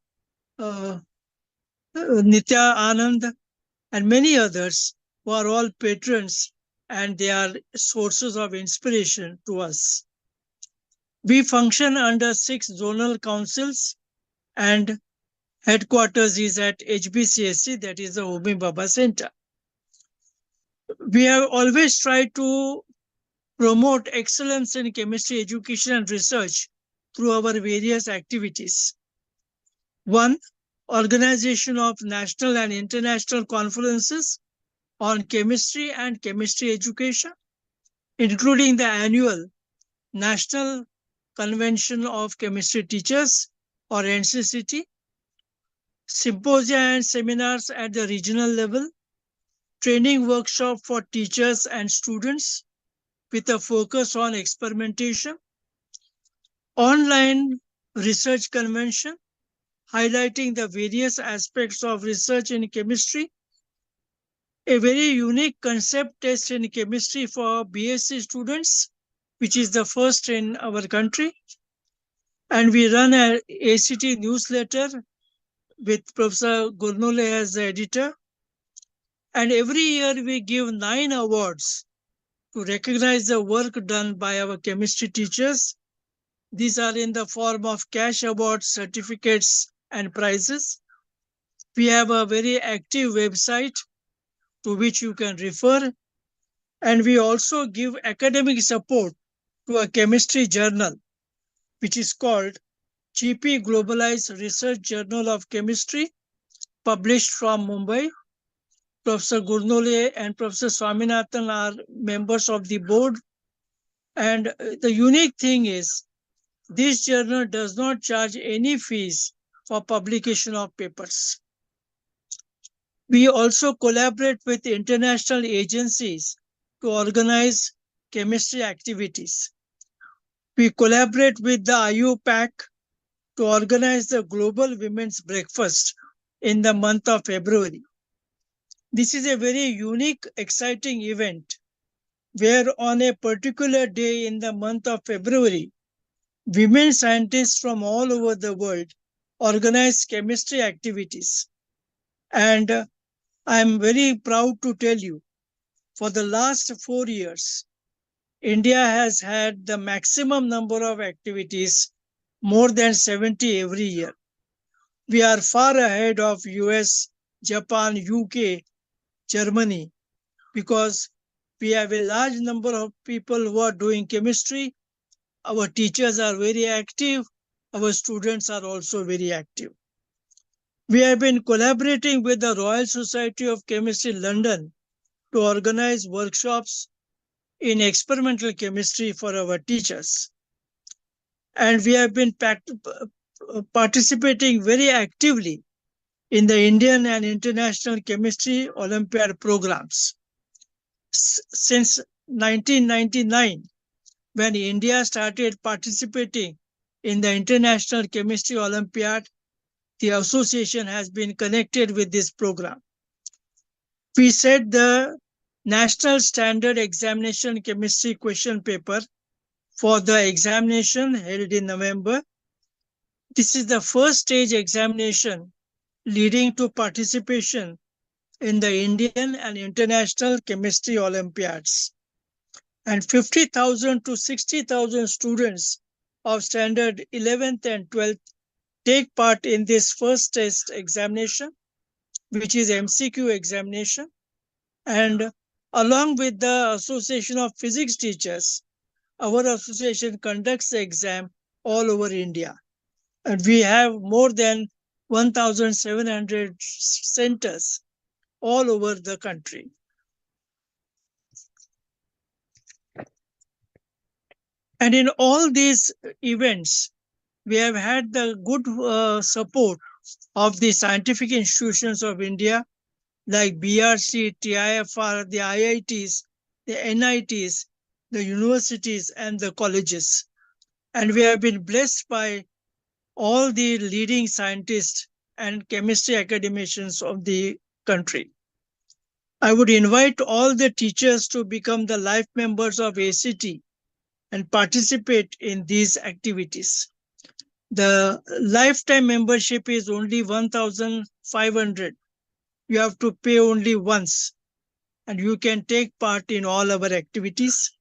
Nitya Anand, and many others who are all patrons, and they are sources of inspiration to us. We function under 6 zonal councils, and headquarters is at HBCSC, that is the Homi Bhabha Center. We have always tried to promote excellence in chemistry education and research through our various activities. One, organization of national and international conferences on chemistry and chemistry education, including the annual National Convention of Chemistry Teachers, or NCCT, symposia and seminars at the regional level, training workshop for teachers and students with a focus on experimentation, online research convention highlighting the various aspects of research in chemistry, a very unique concept test in chemistry for BSc students, which is the first in our country. And we run an ACT newsletter with Professor Gurnule as the editor. And every year we give 9 awards to recognize the work done by our chemistry teachers. These are in the form of cash awards, certificates, and prizes. We have a very active website to which you can refer. And we also give academic support to a chemistry journal, which is called GP Globalized Research Journal of Chemistry, published from Mumbai. Professor Gurnule and Professor Swaminathan are members of the board. And the unique thing is, this journal does not charge any fees for publication of papers. We also collaborate with international agencies to organize chemistry activities. We collaborate with the IUPAC to organize the Global Women's Breakfast in the month of February. This is a very unique, exciting event where on a particular day in the month of February, women scientists from all over the world organize chemistry activities. And I am very proud to tell you, for the last 4 years, India has had the maximum number of activities, more than 70 every year. We are far ahead of US, Japan, UK, Germany, because we have a large number of people who are doing chemistry. Our teachers are very active. Our students are also very active. We have been collaborating with the Royal Society of Chemistry London to organize workshops in experimental chemistry for our teachers. And we have been participating very actively in the Indian and International Chemistry Olympiad programs. Since 1999, when India started participating in the International Chemistry Olympiad, the association has been connected with this program. We set the National Standard Examination Chemistry question paper for the examination held in November. This is the first stage examination leading to participation in the Indian and International Chemistry Olympiads. And 50,000 to 60,000 students of standard 11th and 12th take part in this first test examination, which is MCQ examination. And along with the Association of Physics Teachers, our association conducts the exam all over India. And we have more than 1,700 centers all over the country. And in all these events, we have had the good support of the scientific institutions of India, like BRC, TIFR, the IITs, the NITs, the universities, and the colleges. And we have been blessed by all the leading scientists and chemistry academicians of the country. I would invite all the teachers to become the life members of ACT and participate in these activities. The lifetime membership is only 1,500. You have to pay only once, and you can take part in all our activities.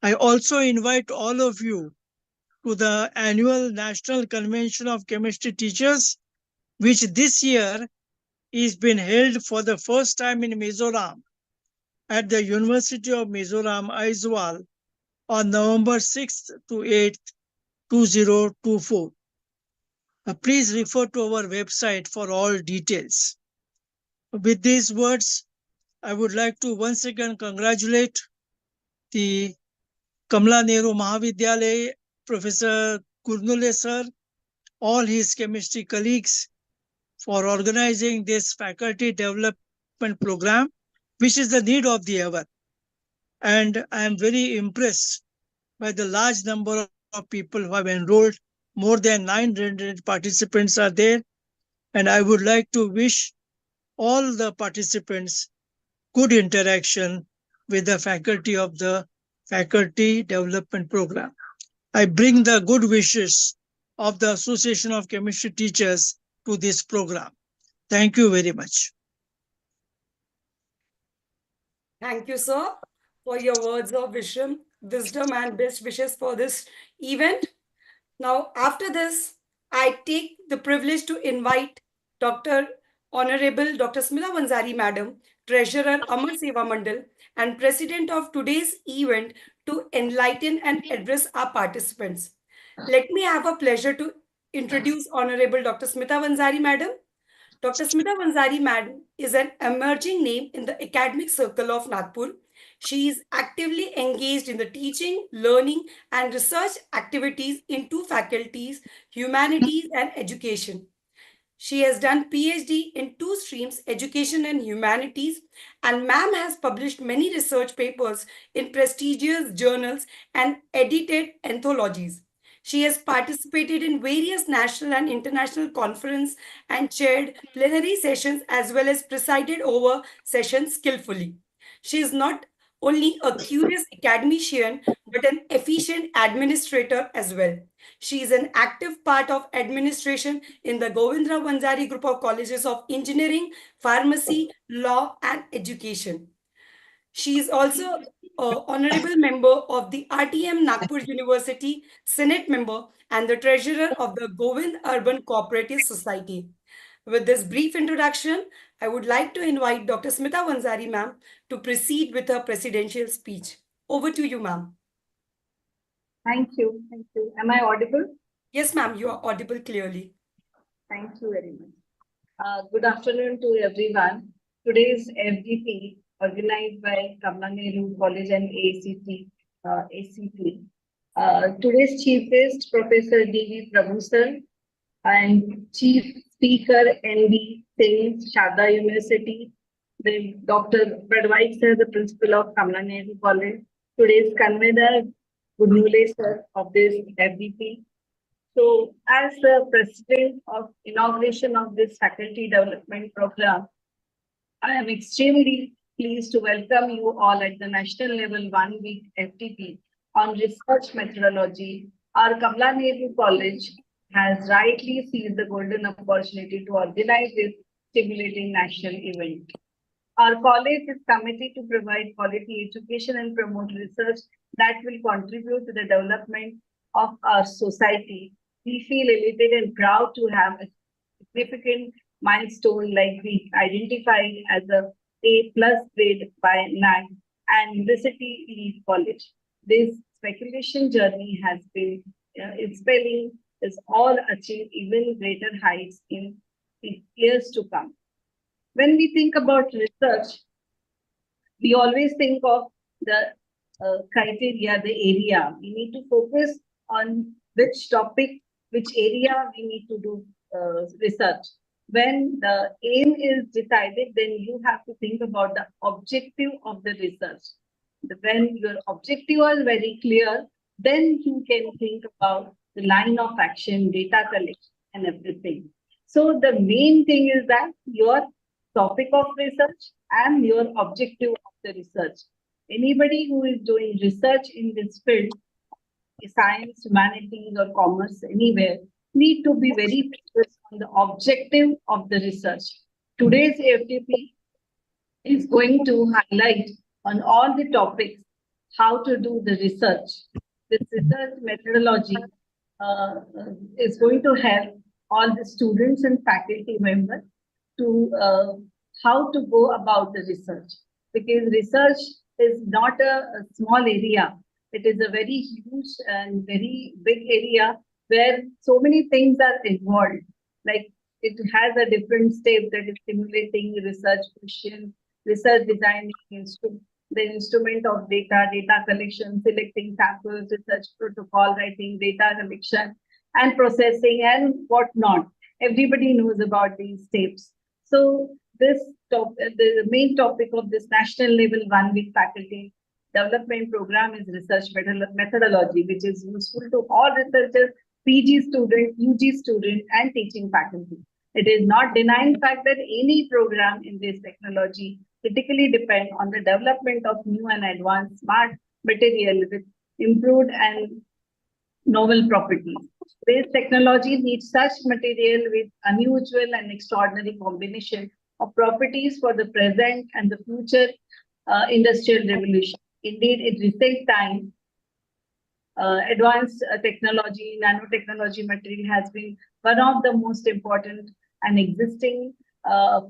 I also invite all of you to the annual National Convention of Chemistry Teachers, which this year is being held for the first time in Mizoram at the University of Mizoram, Aizawl, on November 6th to 8th, 2024. Please refer to our website for all details. With these words, I would like to once again congratulate the Kamla Nehru Mahavidyalaya, Professor Gurnule sir, all his chemistry colleagues for organizing this faculty development program, which is the need of the hour. And I am very impressed by the large number of people who have enrolled. More than 900 participants are there. And I would like to wish all the participants good interaction with the faculty of the faculty development program. I bring the good wishes of the Association of Chemistry Teachers to this program. Thank you very much. Thank you, sir, for your words of wisdom and best wishes for this event. Now, after this, I take the privilege to invite Honorable Dr. Smita Vanzari Madam, Treasurer Amar Seva Mandal, and President of today's event to enlighten and address our participants. Let me have a pleasure to introduce Honorable Dr. Smita Vanzari Madam. Dr. Smita Vanzari Madam is an emerging name in the academic circle of Nagpur. She is actively engaged in the teaching, learning, and research activities in two faculties, humanities and education. She has done PhD in two streams, education and humanities, and ma'am has published many research papers in prestigious journals and edited anthologies. She has participated in various national and international conferences and chaired plenary sessions as well as presided over sessions skillfully. She is not only a curious academician, but an efficient administrator as well. She is an active part of administration in the Govindra Vanzari Group of Colleges of Engineering, Pharmacy, Law, and Education. She is also an honorable member of the RTM Nagpur University, Senate member, and the treasurer of the Govind Urban Cooperative Society. With this brief introduction, I would like to invite Dr. Smita Vanzari ma'am to proceed with her presidential speech. Over to you, ma'am. Thank you. Thank you. Am I audible? Yes, ma'am, you are audible clearly. Thank you very much. Good afternoon to everyone. Today's FDP organized by Kamla Nehru College and ACT. Today's chief guest, Professor D.V. Prabhu sir, and Chief Speaker N.B. Saint Sharda University, the Dr. Badwai sir, the principal of Kamla Nehru College, today's convener, Gunule sir of this FDP. So, as the president of inauguration of this faculty development program, I am extremely pleased to welcome you all at the national level 1 week FDP on research methodology. Our Kamla Nehru College has rightly seized the golden opportunity to organize this stimulating national event. Our college is committed to provide quality education and promote research that will contribute to the development of our society. We feel elated and proud to have a significant milestone like we identified as a A+ grade by NAC and University Elite College. This speculation journey has been inspiring is all achieve even greater heights in years to come. When we think about research, we always think of the criteria, the area. We need to focus on which topic, which area we need to do research. When the aim is decided, then you have to think about the objective of the research. When your objective is very clear, then you can think about the line of action, data collection, and everything. So the main thing is that your topic of research and your objective of the research. Anybody who is doing research in this field, science, humanities, or commerce, anywhere, need to be very focused on the objective of the research. Today's FDP is going to highlight on all the topics how to do the research. This research methodology is going to help all the students and faculty members to how to go about the research, because research is not a small area. It is a very huge and very big area where so many things are involved. Like it has a different step that is stimulating research question, research designing, the instrument of data collection, selecting samples, research protocol writing, data collection and processing and whatnot. Everybody knows about these steps. So the main topic of this national level 1 week faculty development program is research methodology, which is useful to all researchers, PG student, UG student, and teaching faculty. It is not denying fact that any program in this technology critically depend on the development of new and advanced smart material with improved and novel properties. This technology needs such material with unusual and extraordinary combination of properties for the present and the future industrial revolution. Indeed, in recent time, advanced technology, nanotechnology material has been one of the most important and existing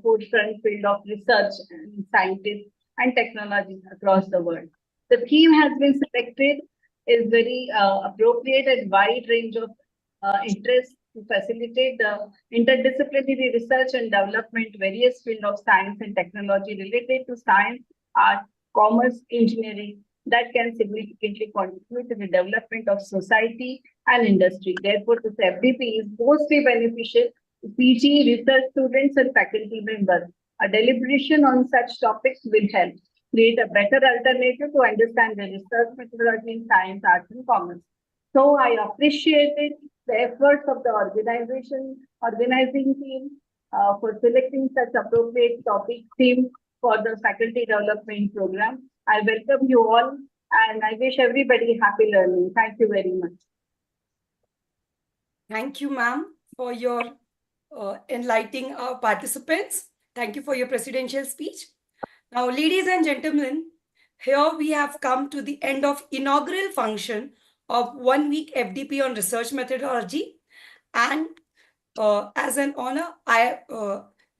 forefront field of research and scientists and technologies across the world. The theme has been selected is very appropriate and wide range of interest to facilitate the interdisciplinary research and development various fields of science and technology related to science, art, commerce, engineering that can significantly contribute to the development of society and industry. Therefore, this FDP is mostly beneficial to PG, research students and faculty members. A deliberation on such topics will help create a better alternative to understand the research methodology in science, arts and commerce. So I appreciated the efforts of the organizing team for selecting such appropriate topic theme for the faculty development program. I welcome you all and I wish everybody happy learning. Thank you very much. Thank you, ma'am, for your enlightening our participants. Thank you for your presidential speech. Now, ladies and gentlemen, here we have come to the end of inaugural function of 1 week FDP on research methodology. And as an honor,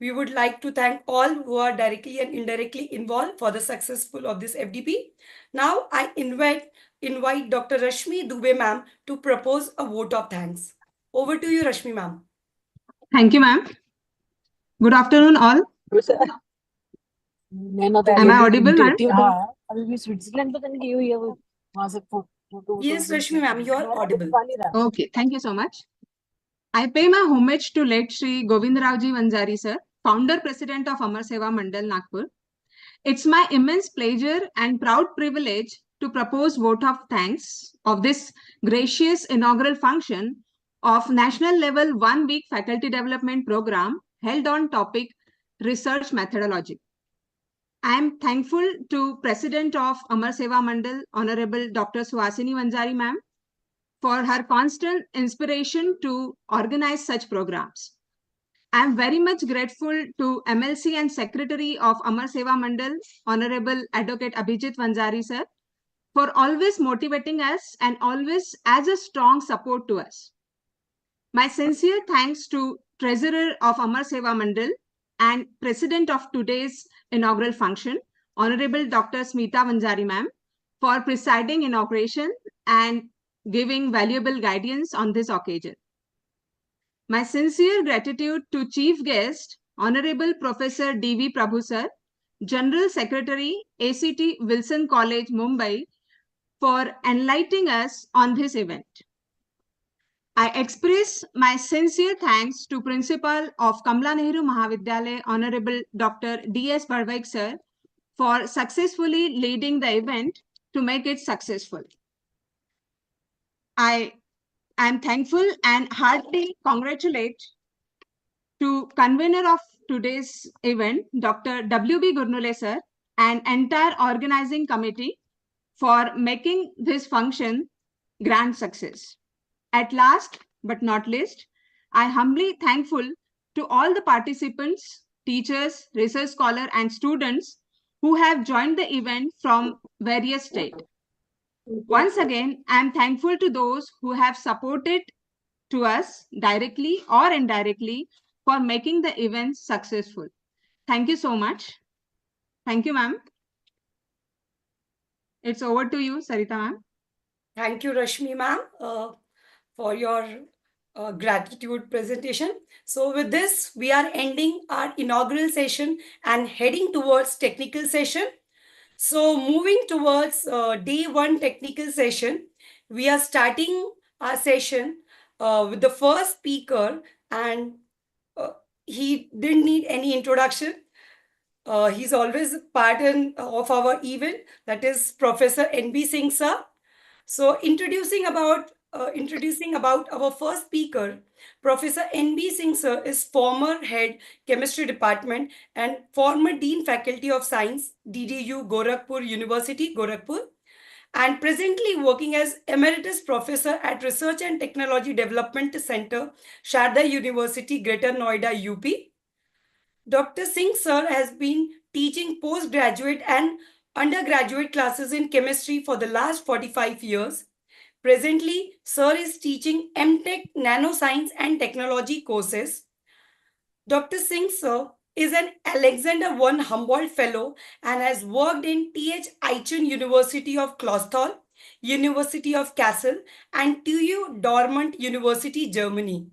we would like to thank all who are directly and indirectly involved for the successful of this FDP. Now, I invite Dr. Rashmi Dubey ma'am to propose a vote of thanks. Over to you, Rashmi ma'am. Thank you, ma'am. Good afternoon, all. Am I audible, ma'am? Yes, Rashmi ma'am, you are audible. Okay, thank you so much. I pay my homage to late Shri Govindraoji Vanjari sir founder president of Amar Seva Mandal, Nagpur. It's my immense pleasure and proud privilege to propose vote of thanks of this gracious inaugural function of national level 1 week faculty development program held on topic research methodology. I am thankful to President of Amar Seva Mandal, Honorable Dr. Suhasini Vanjari ma'am, for her constant inspiration to organize such programs. I am very much grateful to MLC and Secretary of Amar Seva Mandal, Honorable Advocate Abhijit Vanjari sir, for always motivating us and always as a strong support to us. My sincere thanks to Treasurer of Amar Seva Mandal and President of today's inaugural function, Honorable Dr. Smita Vanjari ma'am, for presiding inauguration and giving valuable guidance on this occasion. My sincere gratitude to Chief Guest, Honorable Professor D.V. Prabhu sir, General Secretary, ACT Wilson College, Mumbai, for enlightening us on this event. I express my sincere thanks to Principal of Kamla Nehru Mahavidyalaya, Honorable Dr. D.S. Barvaik sir, for successfully leading the event to make it successful. I am thankful and heartily congratulate to convener of today's event, Dr. W.B. Gurnule sir, and entire organizing committee for making this function grand success. At last but not least, I humbly thankful to all the participants, teachers, research scholars, and students who have joined the event from various states. Once again, I am thankful to those who have supported to us directly or indirectly for making the event successful. Thank you so much. Thank you, ma'am. It's over to you, Sarita ma'am. Thank you, Rashmi ma'am, for your gratitude presentation. So with this, we are ending our inaugural session and heading towards technical session. So moving towards day one technical session, we are starting our session with the first speaker, and he didn't need any introduction. He's always part of our event, that is Professor N.B. Singh sir. So introducing about our first speaker, Professor N.B. Singh sir is former head chemistry department and former dean faculty of science, DDU Gorakhpur University, Gorakhpur, and presently working as emeritus professor at Research and Technology Development Center, Sharda University, Greater Noida, UP. Dr. Singh sir has been teaching postgraduate and undergraduate classes in chemistry for the last 45 years. Presently, sir is teaching MTech Nanoscience and Technology courses. Dr. Singh sir is an Alexander I Humboldt Fellow and has worked in T.H. Eichen University of Clausthal, University of Kassel, and TU Dortmund University, Germany.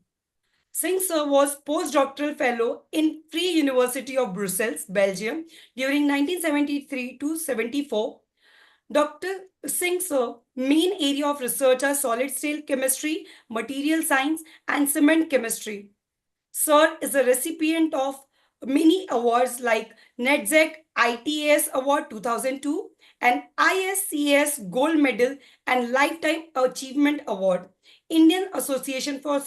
Singh sir was postdoctoral fellow in Free University of Brussels, Belgium during 1973 to 74. Dr. Singh sir main area of research are solid state chemistry, material science, and cement chemistry. Sir is a recipient of many awards like NETZEC ITAS Award 2002 and ISCS Gold Medal and Lifetime Achievement Award, Indian Association for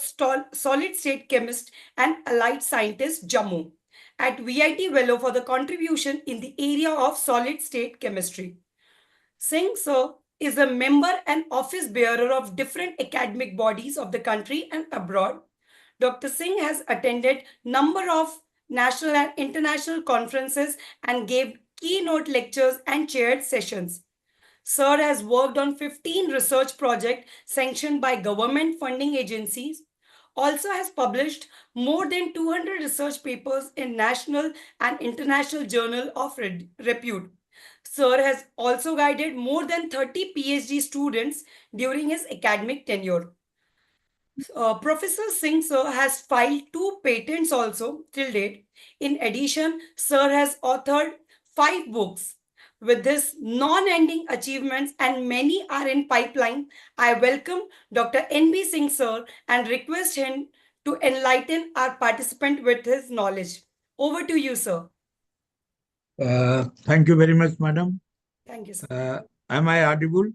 Solid State Chemist and Allied Scientists, Jammu, at VIT Fellow for the contribution in the area of solid state chemistry. Singh sir is a member and office bearer of different academic bodies of the country and abroad. Dr. Singh has attended number of national and international conferences and gave keynote lectures and chaired sessions. Sir has worked on 15 research projects sanctioned by government funding agencies. Also has published more than 200 research papers in national and international journal of repute. Sir has also guided more than 30 PhD students during his academic tenure. Professor Singh sir has filed 2 patents also till date. In addition, sir has authored 5 books. With this non-ending achievements and many are in pipeline, I welcome Dr. N.B. Singh sir and request him to enlighten our participant with his knowledge. Over to you, sir. Thank you very much, madam. Thank you, sir. Am I audible?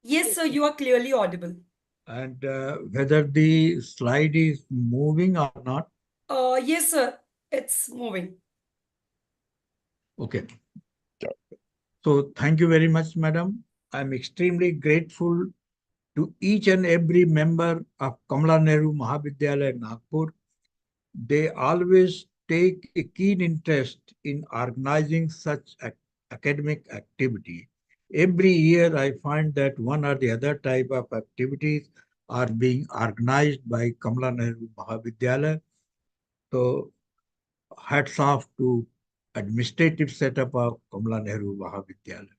Yes, sir, you are clearly audible. And whether the slide is moving or not? Yes, sir, it's moving. Okay. So thank you very much, madam. I'm extremely grateful to each and every member of Kamla Nehru Mahavidyalaya, Nagpur. They always take a keen interest in organizing such academic activity. Every year, I find that one or the other type of activities are being organized by Kamla Nehru Mahavidyalaya. So, hats off to administrative setup of Kamla Nehru Mahavidyalaya.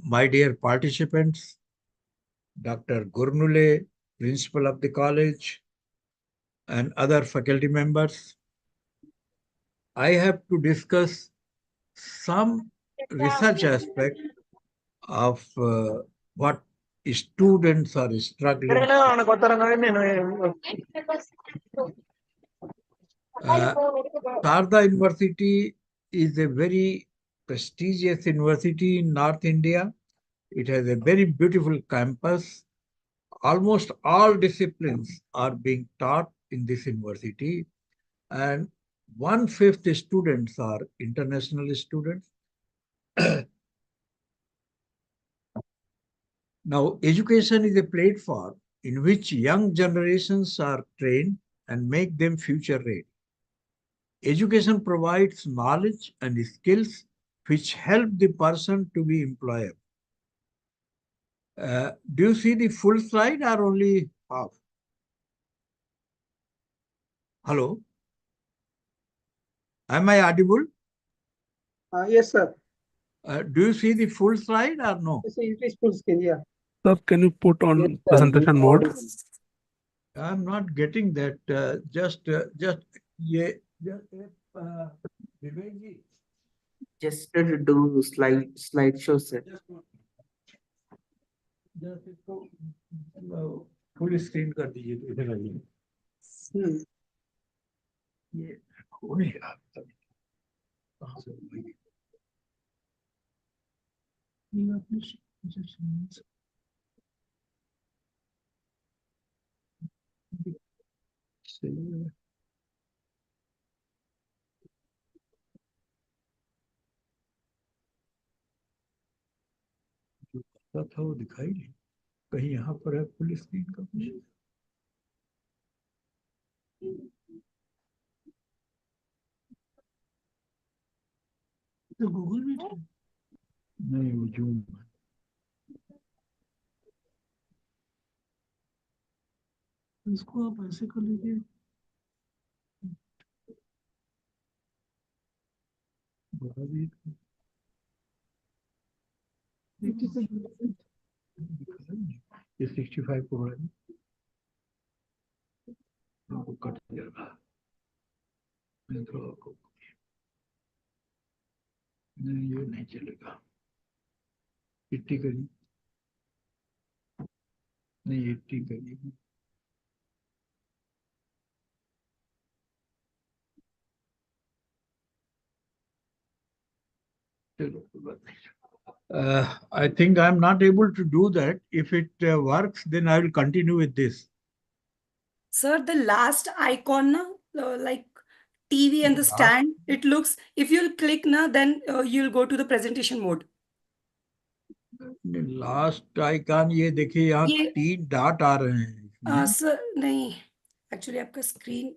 My dear participants, Dr. Gurnule, principal of the college, and other faculty members, I have to discuss some research aspect of what students are struggling. Sharda University is a very prestigious university in North India. It has a very beautiful campus. Almost all disciplines are being taught in this university, and 1/5 students are international students. Now, education is a platform in which young generations are trained and make them future ready. Education provides knowledge and skills which help the person to be employable. Do you see the full slide or only half? Hello? Am I audible? Yes, sir. Do you see the full slide or no? Yes, sir, it is full screen, yeah. Sir, can you put on Yes, sir. presentation mode? I'm not getting that. Vivekji. Just do slideshow, sir. Just इसको full screen कर दीजिए तो इधर आइए ये होएगा कहाँ से होएगी ये आपने जो करता था वो दिखाई नहीं कहीं यहाँ पर है फुल स्क्रीन का कुछ तो गूगल मीट नहीं वो जूम इसको आप ऐसे कर लीजिए ये 65 को है कट जाएगा नहीं ये नहीं चलेगा 80 करिए नहीं 80 करिए I think I'm not able to do that. If it works, then I will continue with this. Sir, the last icon, like TV and the stand, it looks, if you'll click, then you'll go to the presentation mode. Last icon ये देखिए यहाँ 3 dot आ रहे हैं sir नहीं actually आपका screen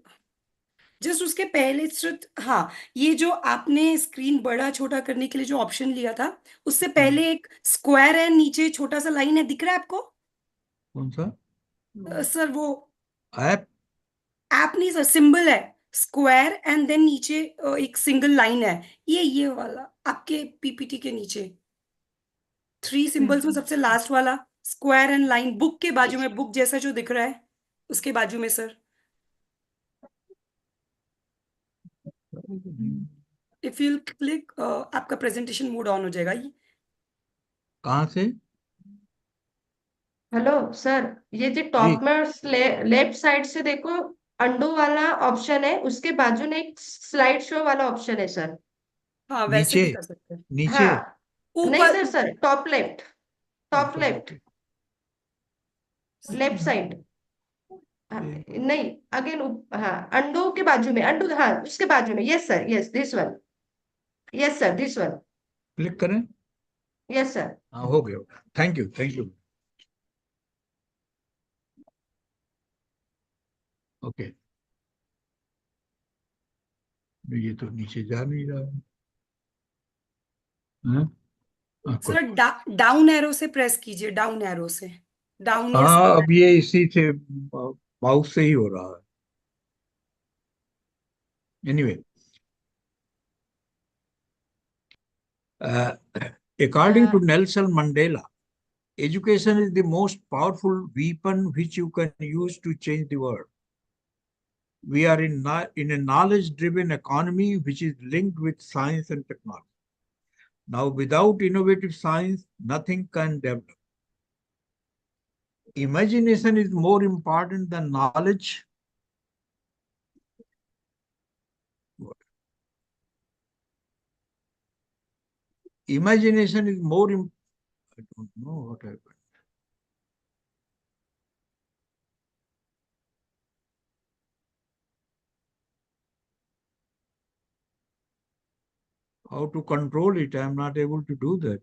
just उसके पहले हाँ ये जो आपने स्क्रीन बड़ा छोटा करने के लिए जो ऑप्शन लिया था उससे पहले एक स्क्वायर है नीचे छोटा सा लाइन है दिख रहा है आपको कौन सा सर वो ऐप नहीं सर सिंबल है स्क्वायर एंड देन नीचे एक सिंगल लाइन है ये वाला आपके पीपीटी के नीचे 3 सिंबल्स में सबसे लास्ट वाला स्क्वायर एंड लाइन बुक के बाजू में बुक जैसा जो दिख रहा है उसके बाजू में सर इफ यू क्लिक आपका प्रेजेंटेशन मोड ऑन हो जाएगा ये कहाँ से हेलो सर ये जो टॉप में लेफ्ट साइड से देखो अंडो वाला ऑप्शन है, उसके बाजू में एक स्लाइड शो वाला ऑप्शन है सर। हाँ वैसे नीचे भी कर सकते हैं। नीचे हाँ नहीं ऊपर सर, टॉप लेफ्ट, टॉप ऊपर लेफ्ट, लेफ्ट साइड। नहीं अगेन, हाँ अंडो के बाजू में, अंडो हाँ उसके बाजू में, yes sir, yes this one, yes sir this one, click करें। Yes sir. हाँ हो गया। Thank you, thank you. Okay, ये तो नीचे जा नहीं रहा है। हाँ? सर डाउन एरो से प्रेस कीजिए, डाउन एरो से, डाउन या हाँ अब ये इसी से माउस से ही हो रहा है। Anyway, according to Nelson Mandela, education is the most powerful weapon which you can use to change the world. We are in a knowledge-driven economy which is linked with science and technology. Now, without innovative science, nothing can develop. Imagination is more important than knowledge. Imagination is more important. I don't know what happened. How to control it? I am not able to do that.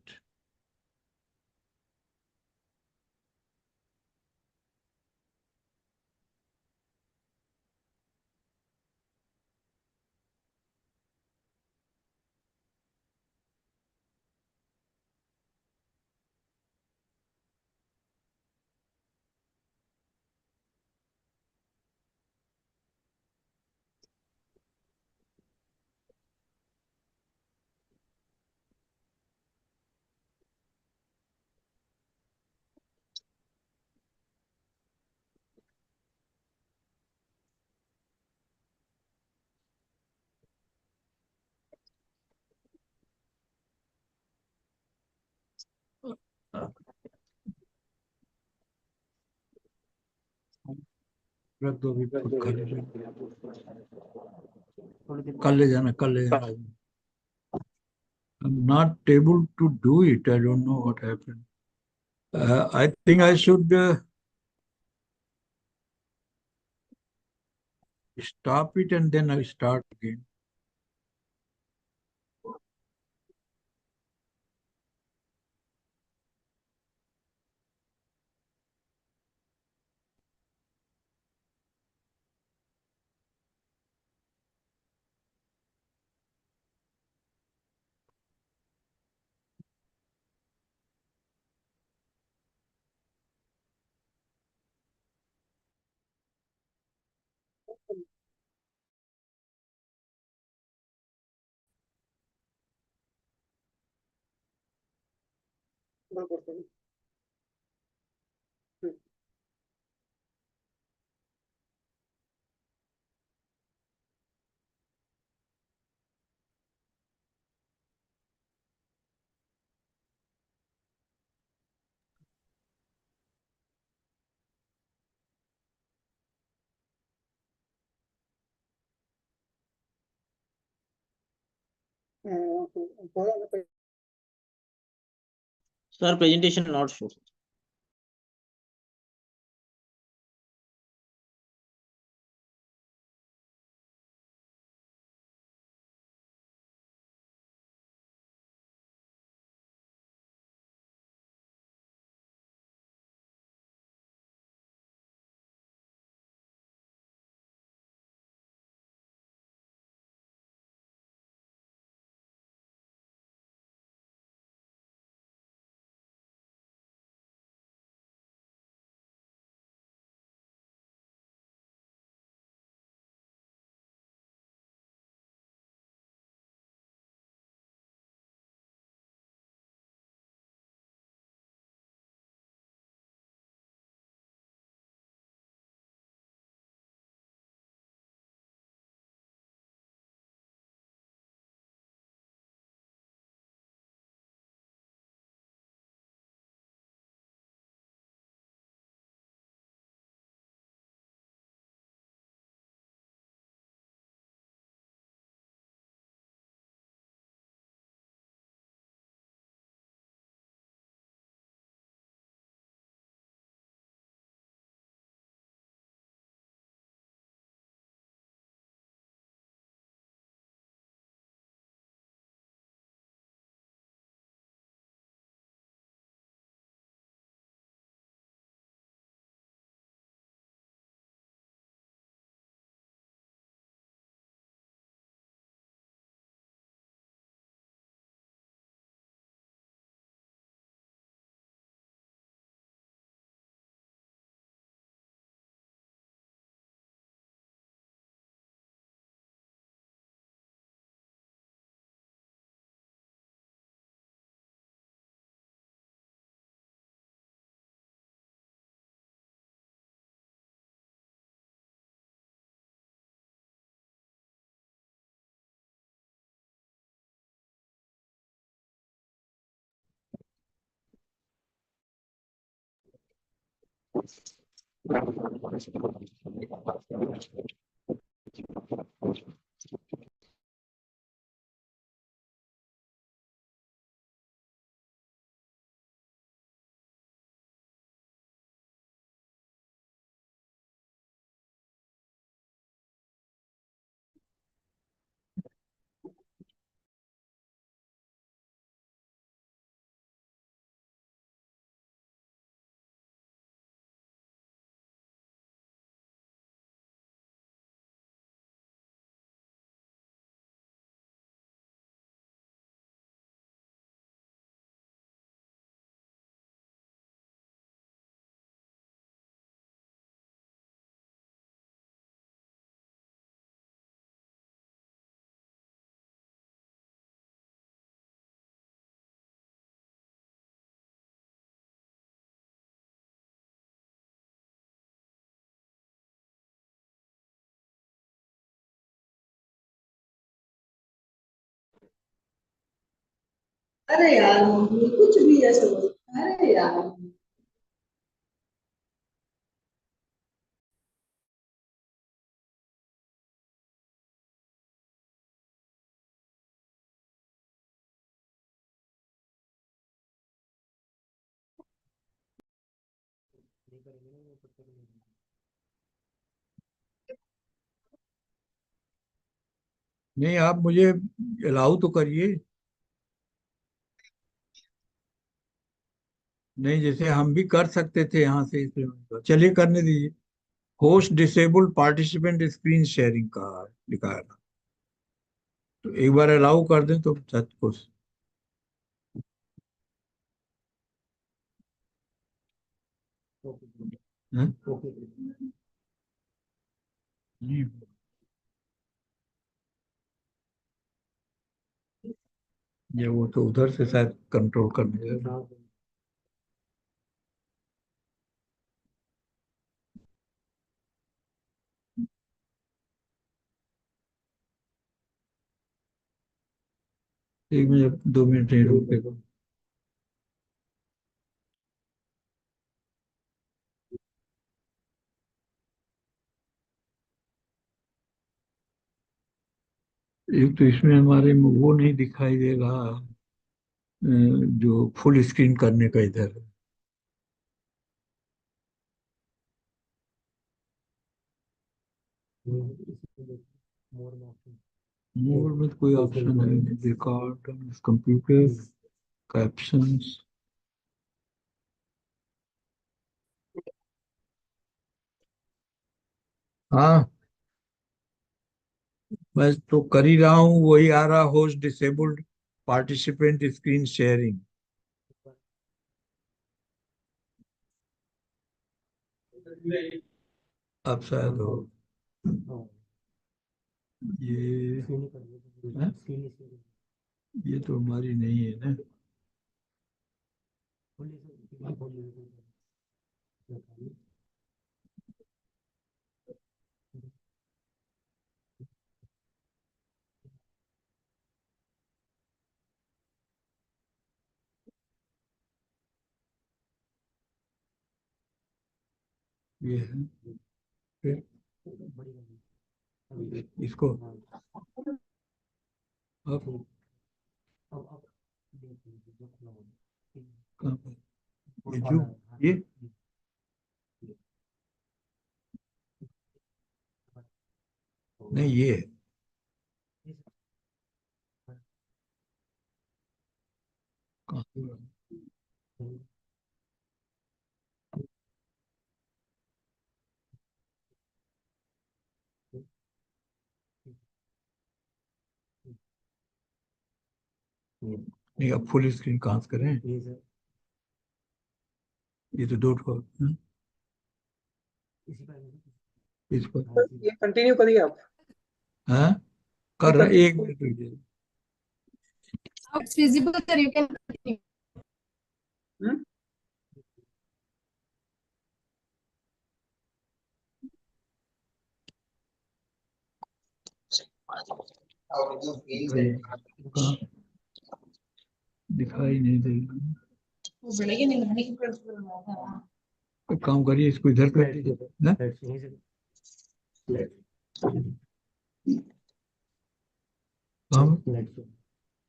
रख दो अभी, कल ले जाना, कल ले जाना। I'm not able to do it. I don't know what happened. I think I should stop it and then I start again. Sir, presentation not show. अरे यार मम्मी कुछ भी ऐसा अरे यार नहीं, आप मुझे अलाउ तो करिए। नहीं, जैसे हम भी कर सकते थे यहाँ से इसमें, चलिए करने दीजिए। Host disabled participant screen sharing का लिखा है ना, तो एक बार अलाउ कर दें तो सब कुछ। हैं? नहीं, ये वो तो उधर से शायद कंट्रोल करने है। एक मिनट, 2 मिनट नहीं रुकेगा। एक तो इसमें हमारे में वो नहीं दिखाई दे रहा, जो फुल स्क्रीन करने का इधर है। मोर में तो कोई ऑप्शन है नहीं, रिकॉर्ड कंप्यूटर कैप्शंस। हाँ, मैं तो कर ही रहा हूँ, वही आ रहा, host disabled participant screen sharing. अब शायद हो ये हैं? ये तो हमारी नहीं है ना। ये है, फिर इसको अब कहाँ पर? ये जो ये नहीं, ये है। कहाँ पर? नहीं, अब फुल स्क्रीन कहाँ से करें? ये तो डॉट कॉम इस पर। ये कंटिन्यू करिए आप। हाँ, ये कर रहे, एक मिनट रुकिए। it's visible sir you can continue. हम्म? कहाँ? दिखाई नहीं दे रहा। वो ಬೆಳಗ್ಗೆ ನಿಮ್ಮ ಮನೆಗೆ ಕಳಿಸ್ಬಿಡೋಣ एक काम करिए, इसको इधर कर दीजिए ना।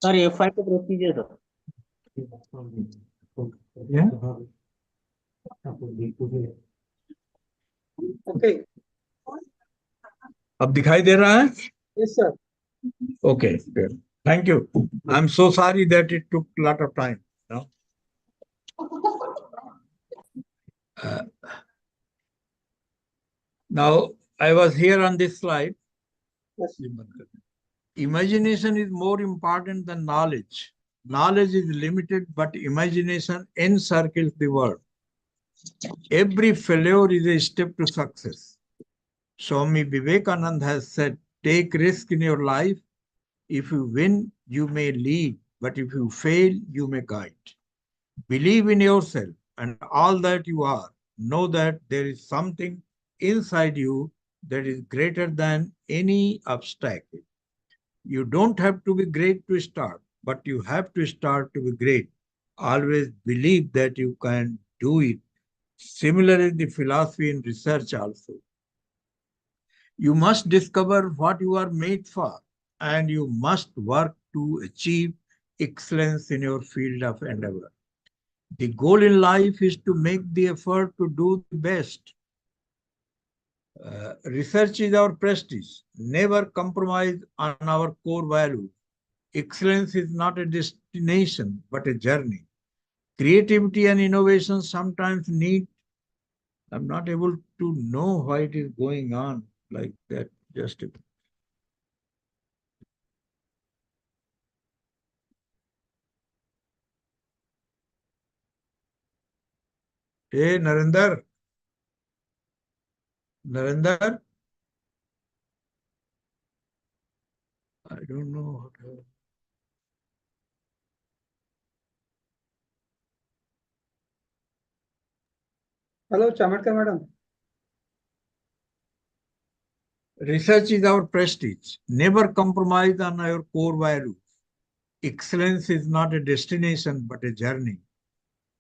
सर F5 को प्रेस कीजिए सर। Okay. अब दिखाई दे रहा है? Yes, sir. Okay, good. Thank you. I'm so sorry that it took a lot of time. No? Now, I was here on this slide. Yes. Imagination is more important than knowledge. Knowledge is limited, but imagination encircles the world. Every failure is a step to success. Swami Vivekananda has said, take risk in your life. If you win, you may lead, but if you fail, you may guide. Believe in yourself and all that you are. Know that there is something inside you that is greater than any obstacle. You don't have to be great to start, but you have to start to be great. Always believe that you can do it. Similarly, the philosophy and research also. You must discover what you are made for, and you must work to achieve excellence in your field of endeavor. The goal in life is to make the effort to do the best. Research is our prestige. Never compromise on our core values. Excellence is not a destination, but a journey. Creativity and innovation sometimes need. I'm not able to know why it is going on like that. Just a Hey, Narendra. Narendra? I don't know. Hello, Chamarkar madam. Research is our prestige. Never compromise on our core values. Excellence is not a destination, but a journey.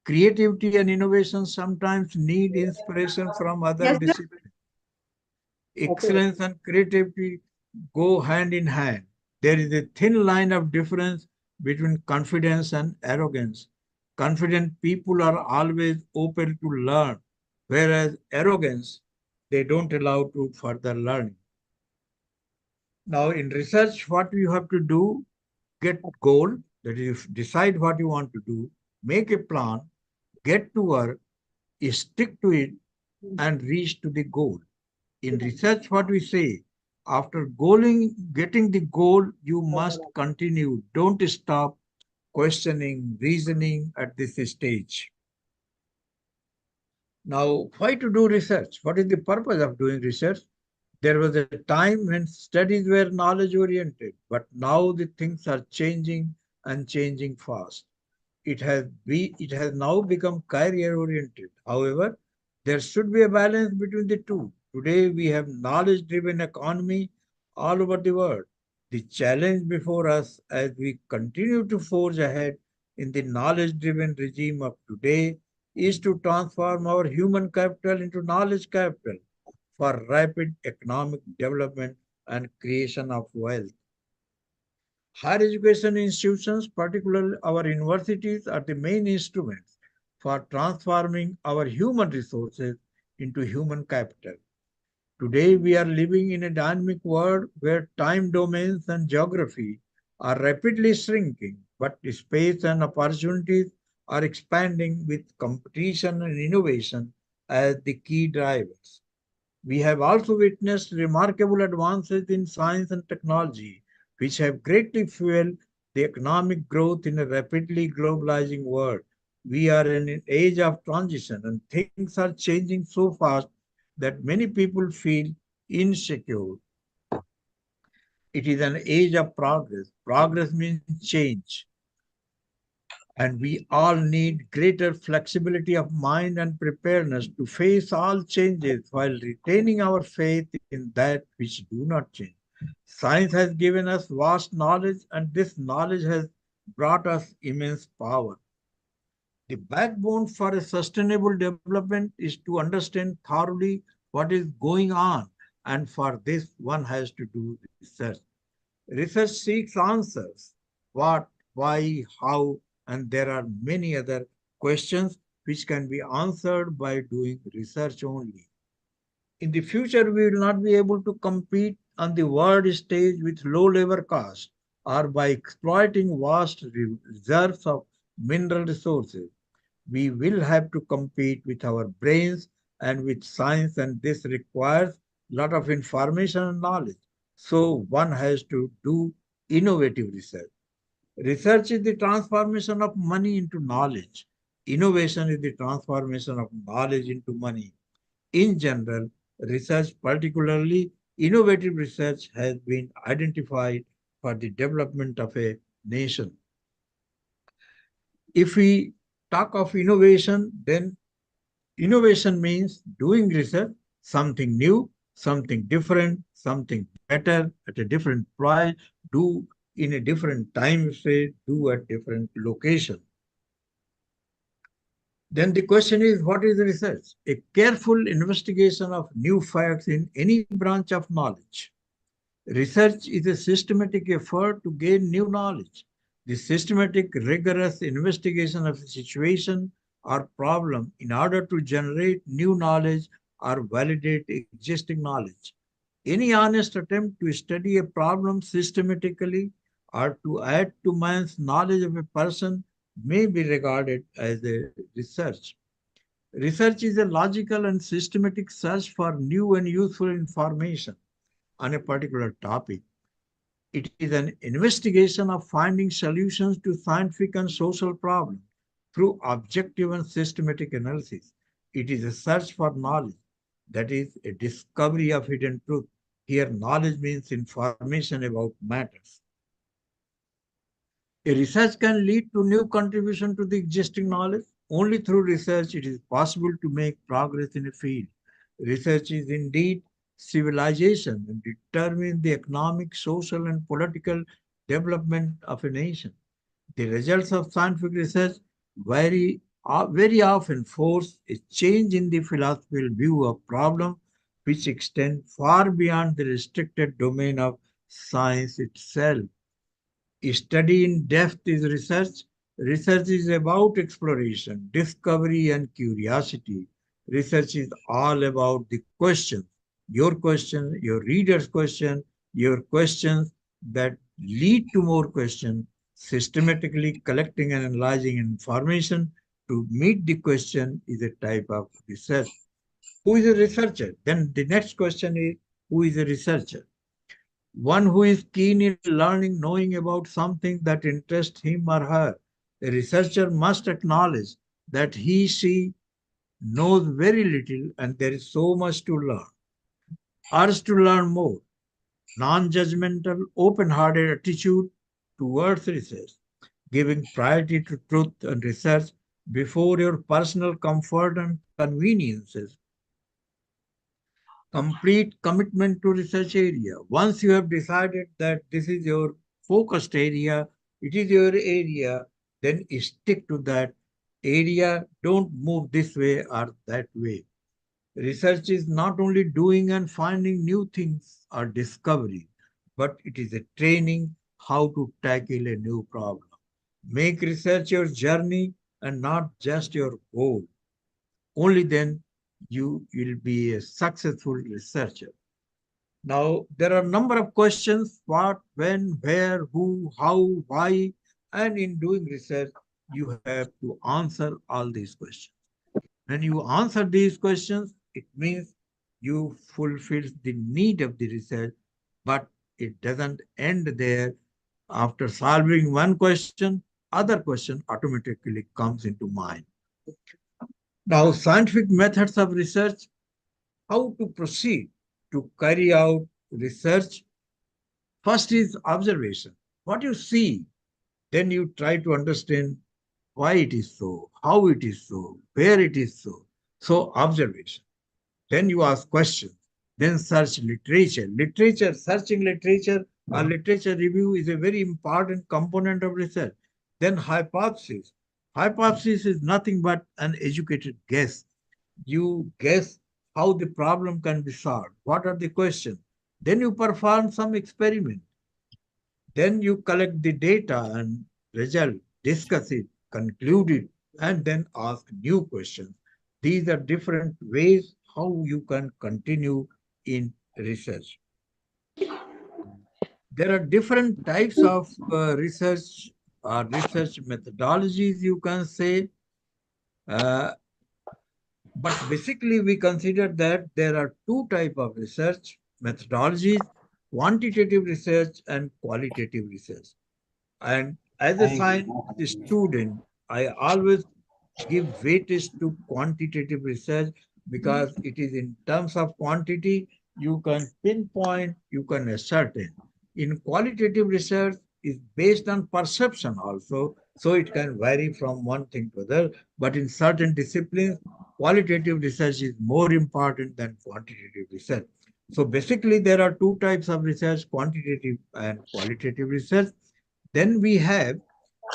Creativity and innovation sometimes need inspiration from other Yes, sir. disciplines. Excellence and creativity go hand in hand. There is a thin line of difference between confidence and arrogance. Confident people are always open to learn, whereas arrogance, they don't allow to further learning. Now, in research, what you have to do, get goal, that is, decide what you want to do, make a plan, get to work, stick to it, and reach to the goal. In research, what we say, after getting the goal, you must continue. Don't stop questioning, reasoning at this stage. Now, why to do research? What is the purpose of doing research? There was a time when studies were knowledge oriented, but now the things are changing and changing fast. It has now become career oriented. However, there should be a balance between the two. Today we have knowledge driven economy all over the world. The challenge before us as we continue to forge ahead in the knowledge driven regime of today is to transform our human capital into knowledge capital for rapid economic development and creation of wealth. Higher education institutions, particularly our universities, are the main instruments for transforming our human resources into human capital. Today, we are living in a dynamic world where time domains and geography are rapidly shrinking, but space and opportunities are expanding with competition and innovation as the key drivers. We have also witnessed remarkable advances in science and technology, which have greatly fueled the economic growth in a rapidly globalizing world. We are in an age of transition, and things are changing so fast that many people feel insecure. It is an age of progress. Progress means change. And we all need greater flexibility of mind and preparedness to face all changes while retaining our faith in that which do not change. Science has given us vast knowledge, and this knowledge has brought us immense power. The backbone for a sustainable development is to understand thoroughly what is going on, and for this, one has to do research. Research seeks answers what, why, how, and there are many other questions which can be answered by doing research only. In the future, we will not be able to compete on the world stage with low labor costs or by exploiting vast reserves of mineral resources. We will have to compete with our brains and with science, and this requires a lot of information and knowledge. So one has to do innovative research. Research is the transformation of money into knowledge. Innovation is the transformation of knowledge into money. In general, research, particularly innovative research, has been identified for the development of a nation. If we talk of innovation, then innovation means doing research, something new, something different, something better at a different price, do in a different time frame, do at different location. Then the question is, what is research? A careful investigation of new facts in any branch of knowledge. Research is a systematic effort to gain new knowledge. The systematic, rigorous investigation of a situation or problem in order to generate new knowledge or validate existing knowledge. Any honest attempt to study a problem systematically or to add to man's knowledge of a person may be regarded as a research. Research is a logical and systematic search for new and useful information on a particular topic. It is an investigation of finding solutions to scientific and social problems through objective and systematic analysis. It is a search for knowledge, that is, a discovery of hidden truth. Here, knowledge means information about matters. A research can lead to new contribution to the existing knowledge. Only through research it is possible to make progress in a field. Research is indeed civilization and determines the economic, social, and political development of a nation. The results of scientific research very often force a change in the philosophical view of problems which extend far beyond the restricted domain of science itself. Study in depth is research. Research is about exploration, discovery, and curiosity. Research is all about the questions, your reader's question, your questions that lead to more questions, systematically collecting and analyzing information to meet the question is a type of research. Who is a researcher? Then the next question is, who is a researcher? One who is keen in learning, knowing about something that interests him or her. A researcher must acknowledge that she knows very little and there is so much to learn. Urge to learn more. Non-judgmental, open-hearted attitude towards research, giving priority to truth and research before your personal comfort and conveniences. Complete commitment to research area. Once you have decided that this is your focused area, it is your area, then stick to that area. Don't move this way or that way. Research is not only doing and finding new things or discovery, but it is a training how to tackle a new problem. Make research your journey and not just your goal. Only then you will be a successful researcher. Now, there are a number of questions: what, when, where, who, how, why, and in doing research, you have to answer all these questions. When you answer these questions, it means you fulfill the need of the research, but it doesn't end there. After solving one question, other question automatically comes into mind. Now, scientific methods of research, how to proceed to carry out research. First is observation. What you see, then you try to understand why it is so, how it is so, where it is so. So observation. Then you ask questions. Then search literature. Searching literature or literature review is a very important component of research. Then hypothesis. Hypothesis is nothing but an educated guess. You guess how the problem can be solved. What are the questions? Then you perform some experiment. Then you collect the data and result, discuss it, conclude it, and then ask new questions. These are different ways how you can continue in research. There are different types of research or research methodologies, you can say. But basically, we consider that there are two types of research methodologies, quantitative research and qualitative research. And as a science student, I always give weightage to quantitative research because it is in terms of quantity, you can pinpoint, you can ascertain. In qualitative research, is based on perception also, so it can vary from one thing to other. But in certain disciplines, qualitative research is more important than quantitative research. So basically, there are two types of research, quantitative and qualitative research. Then we have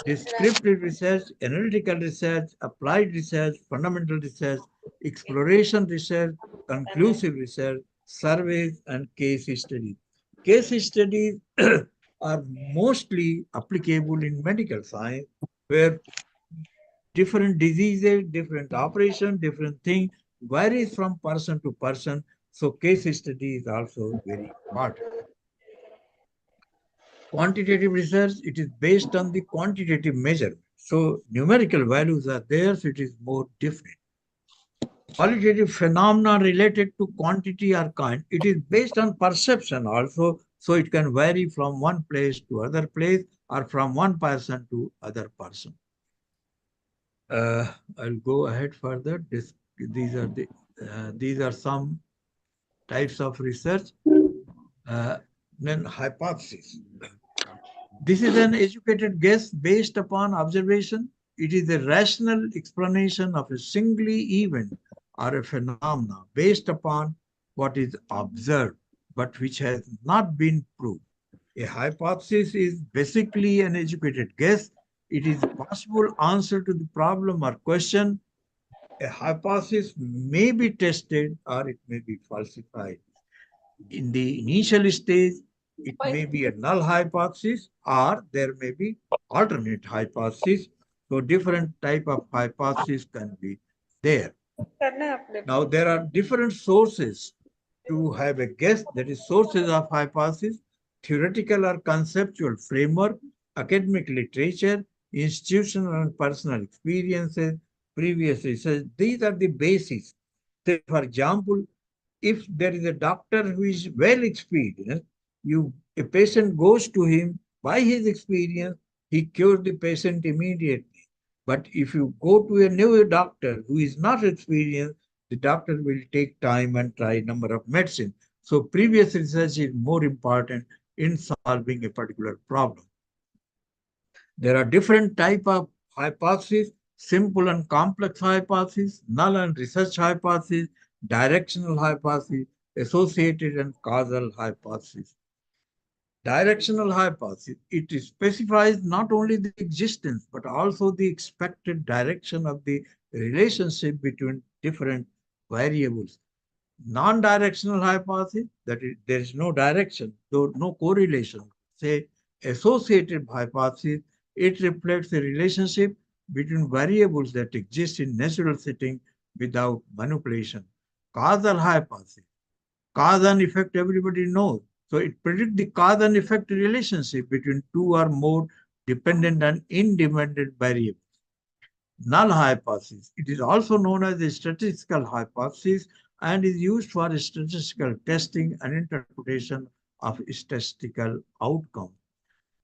descriptive research, analytical research, applied research, fundamental research, exploration research, conclusive research, surveys, and case studies. Case studies are mostly applicable in medical science, where different diseases, different operation, different thing varies from person to person. So case study is also very important. Quantitative research, it is based on the quantitative measure. So numerical values are there, so it is more different. Qualitative phenomena related to quantity or kind, it is based on perception also, so it can vary from one place to other place or from one person to other person. I'll go ahead further. These are some types of research. Then hypothesis. This is an educated guess based upon observation. It is a rational explanation of a single event or a phenomena based upon what is observed, but which has not been proved. A hypothesis is basically an educated guess. It is a possible answer to the problem or question. A hypothesis may be tested or it may be falsified. In the initial stage, it may be a null hypothesis or there may be alternate hypothesis. So different type of hypothesis can be there. Now there are different sources to have a guess, that is sources of hypothesis, theoretical or conceptual framework, academic literature, institutional and personal experiences, previous research. These are the basis. So for example, if there is a doctor who is well experienced, a patient goes to him, by his experience, he cures the patient immediately. But if you go to a new doctor who is not experienced, the doctor will take time and try a number of medicines. So previous research is more important in solving a particular problem. There are different type of hypotheses, simple and complex hypotheses, null and research hypotheses, directional hypothesis, associated and causal hypothesis. Directional hypothesis, it specifies not only the existence, but also the expected direction of the relationship between different variables. Non-directional hypothesis, that is, there is no direction, though no correlation. Say, associative hypothesis, it reflects a relationship between variables that exist in natural setting without manipulation. Causal hypothesis, cause and effect everybody knows. So it predicts the cause and effect relationship between two or more dependent and independent variables. Null hypothesis, it is also known as a statistical hypothesis and is used for statistical testing and interpretation of statistical outcomes.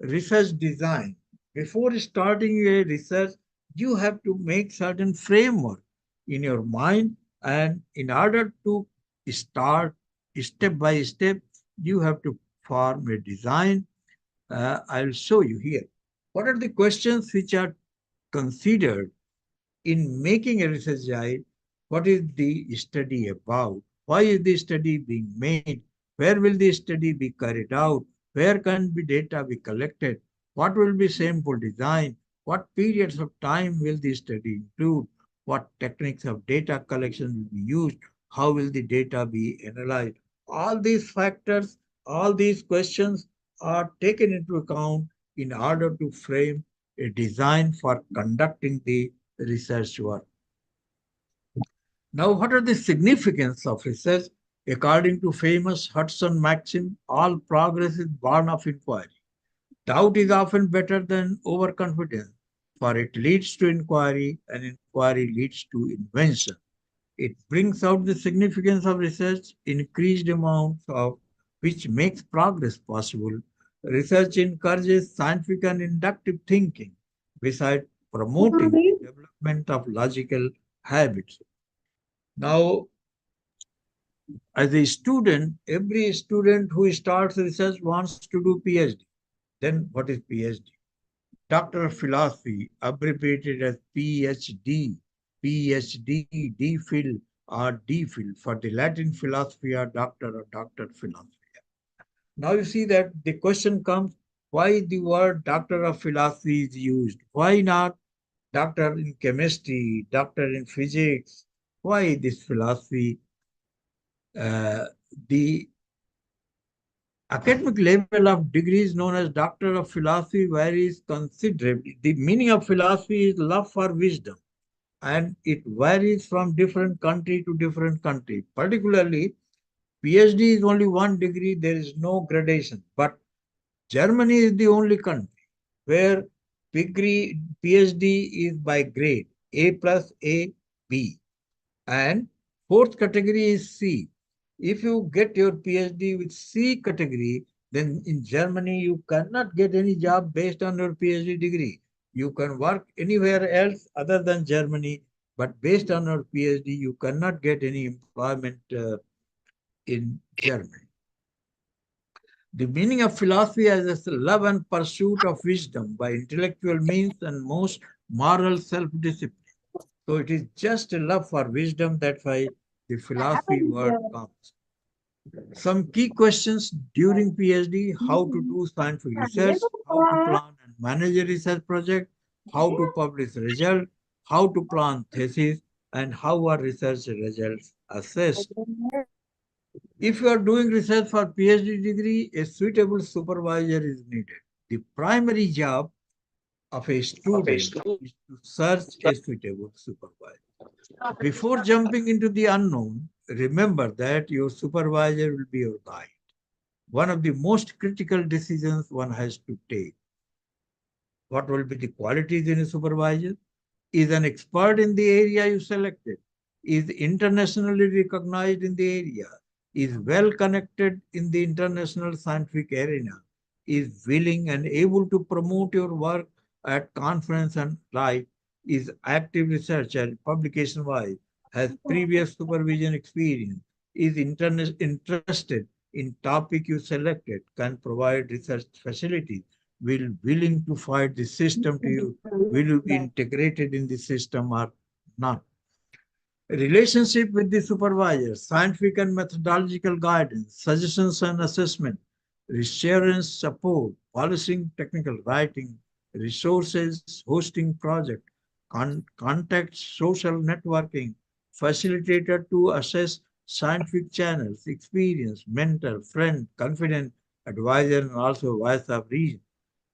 Research design. Before starting a research, you have to make certain framework in your mind, and in order to start step by step, you have to form a design. I'll show you here. What are the questions which are considered in making a research guide? What is the study about? Why is the study being made? Where will the study be carried out? Where can be data be collected? What will be sample design? What periods of time will the study include? What techniques of data collection will be used? How will the data be analyzed? All these factors, all these questions are taken into account in order to frame a design for conducting the research work. Now, what are the significance of research? According to famous Hudson maxim, all progress is born of inquiry. Doubt is often better than overconfidence, for it leads to inquiry, and inquiry leads to invention. It brings out the significance of research, increased amounts of which makes progress possible. Research encourages scientific and inductive thinking, besides promoting the development of logical habits. Now, as a student, every student who starts research wants to do PhD. Then what is PhD? Doctor of Philosophy, abbreviated as PhD, PhD, DPhil or DPhil for the Latin philosophy or doctor philosophy. Now you see that the question comes, why the word doctor of philosophy is used? Why not doctor in chemistry, doctor in physics? Why this philosophy? The academic level of degrees known as Doctor of Philosophy varies considerably. The meaning of philosophy is love for wisdom, and it varies from different country to different country. Particularly, PhD is only one degree, there is no gradation. But Germany is the only country where PhD is by grade, A plus A, B. And fourth category is C. If you get your PhD with C category, then in Germany you cannot get any job based on your PhD degree. You can work anywhere else other than Germany, but based on your PhD, you cannot get any employment in Germany. The meaning of philosophy as a love and pursuit of wisdom by intellectual means and most moral self-discipline. So it is just a love for wisdom, that's why the philosophy word comes. Some key questions during PhD: how to do scientific research, how to plan and manage a research project, how to publish result, how to plan thesis, and how are research results assessed. If you are doing research for PhD degree, a suitable supervisor is needed. The primary job of a student is to search a suitable supervisor. Before jumping into the unknown, remember that your supervisor will be your guide. One of the most critical decisions one has to take. What will be the qualities in a supervisor? Is an expert in the area you selected, is internationally recognized in the area, is well connected in the international scientific arena, is willing and able to promote your work at conference and live, is active researcher publication-wise, has previous supervision experience, is interested in topic you selected, can provide research facilities, will willing to fight the system to you, will you be integrated in the system or not. Relationship with the supervisor, scientific and methodological guidance, suggestions and assessment, reassurance support, polishing technical writing, resources, hosting project, contacts, social networking, facilitator to assess scientific channels, experience, mentor, friend, confident, advisor, and also voice of reason.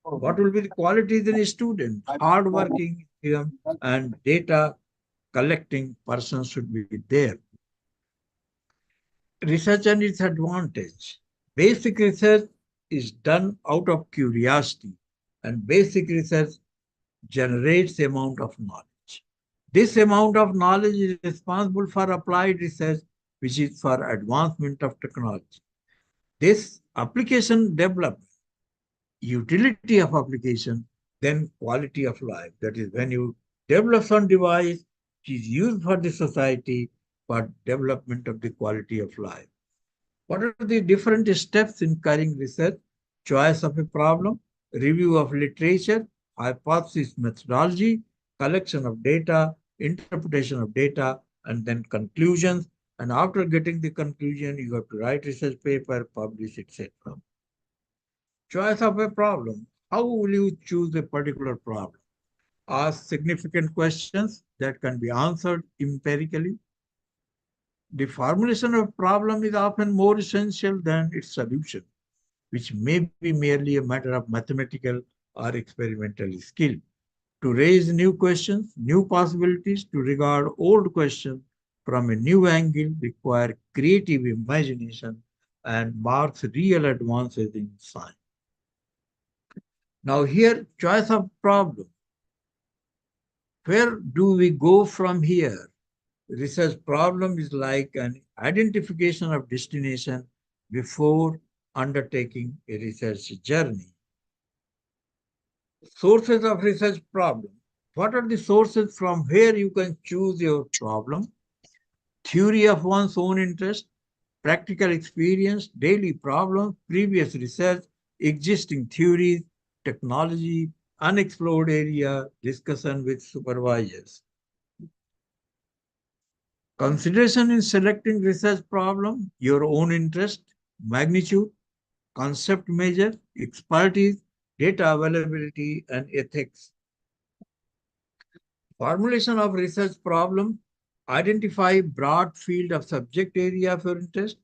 What will be the qualities in a student? Hardworking and data collecting person should be there. Research and its advantage. Basic research is done out of curiosity, and basic research generates amount of knowledge. This amount of knowledge is responsible for applied research, which is for advancement of technology. This application development, utility of application, then quality of life. That is, when you develop some device, it is used for the society for development of the quality of life. What are the different steps in carrying research? Choice of a problem, review of literature, hypothesis methodology, collection of data, interpretation of data, and then conclusions. And after getting the conclusion, you have to write research paper, publish, etc. Choice of a problem. How will you choose a particular problem? ask significant questions that can be answered empirically. The formulation of problem is often more essential than its solution, which may be merely a matter of mathematical or experimental skill. To raise new questions, new possibilities, to regard old questions from a new angle require creative imagination and marks real advances in science. Now here, choice of problem. Where do we go from here? Research problem is like an identification of destination before undertaking a research journey. Sources of research problem. What are the sources from where you can choose your problem? Theory of one's own interest, practical experience, daily problems, previous research, existing theories, technology, unexplored area, discussion with supervisors. Consideration in selecting research problem, your own interest, magnitude, concept measure, expertise, data availability, and ethics. Formulation of research problem, identify broad field of subject area of your interest,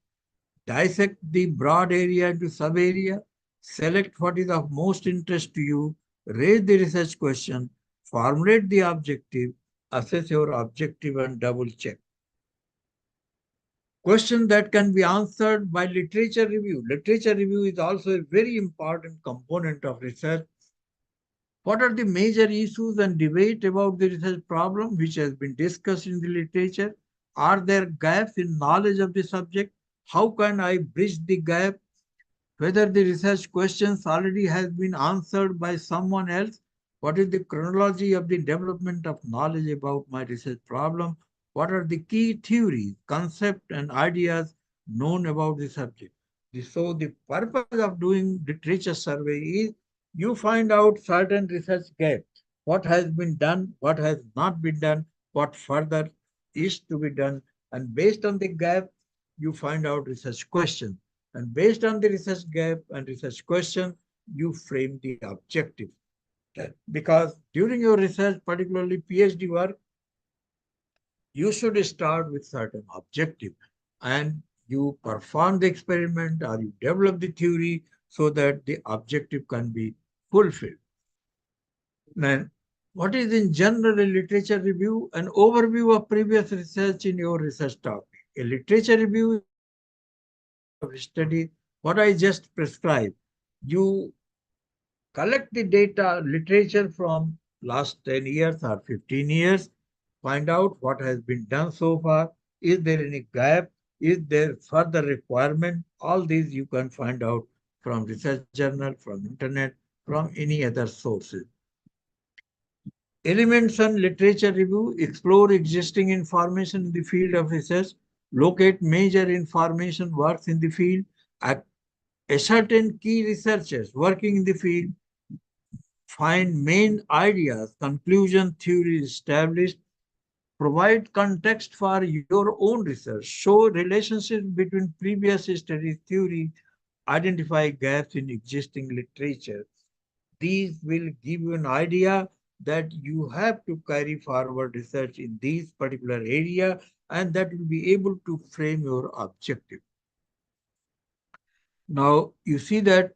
dissect the broad area into sub-area, select what is of most interest to you, raise the research question, formulate the objective, assess your objective and double check. Question that can be answered by literature review. Literature review is also a very important component of research. What are the major issues and debate about the research problem which has been discussed in the literature? Are there gaps in knowledge of the subject? How can I bridge the gap? Whether the research questions already has been answered by someone else? What is the chronology of the development of knowledge about my research problem? What are the key theories, concepts, and ideas known about the subject? So the purpose of doing literature survey is you find out certain research gaps. What has been done, what has not been done, what further is to be done. And based on the gap, you find out research questions. And based on the research gap and research question, you frame the objective. Because during your research, particularly PhD work, you should start with certain objective and you perform the experiment or you develop the theory so that the objective can be fulfilled. Then, what is in general a literature review? An overview of previous research in your research topic. A literature review is a comprehensive of study, what I just prescribed. You collect the data, literature from last 10 years or 15 years, find out what has been done so far. Is there any gap? Is there further requirement? All these you can find out from research journal, from internet, from any other sources. Elements on literature review, explore existing information in the field of research, locate major information works in the field, ascertain key researchers working in the field, find main ideas, conclusion, theories established, provide context for your own research, show relationships between previous studies, theory, identify gaps in existing literature. These will give you an idea that you have to carry forward research in this particular area and that will be able to frame your objective. Now, you see that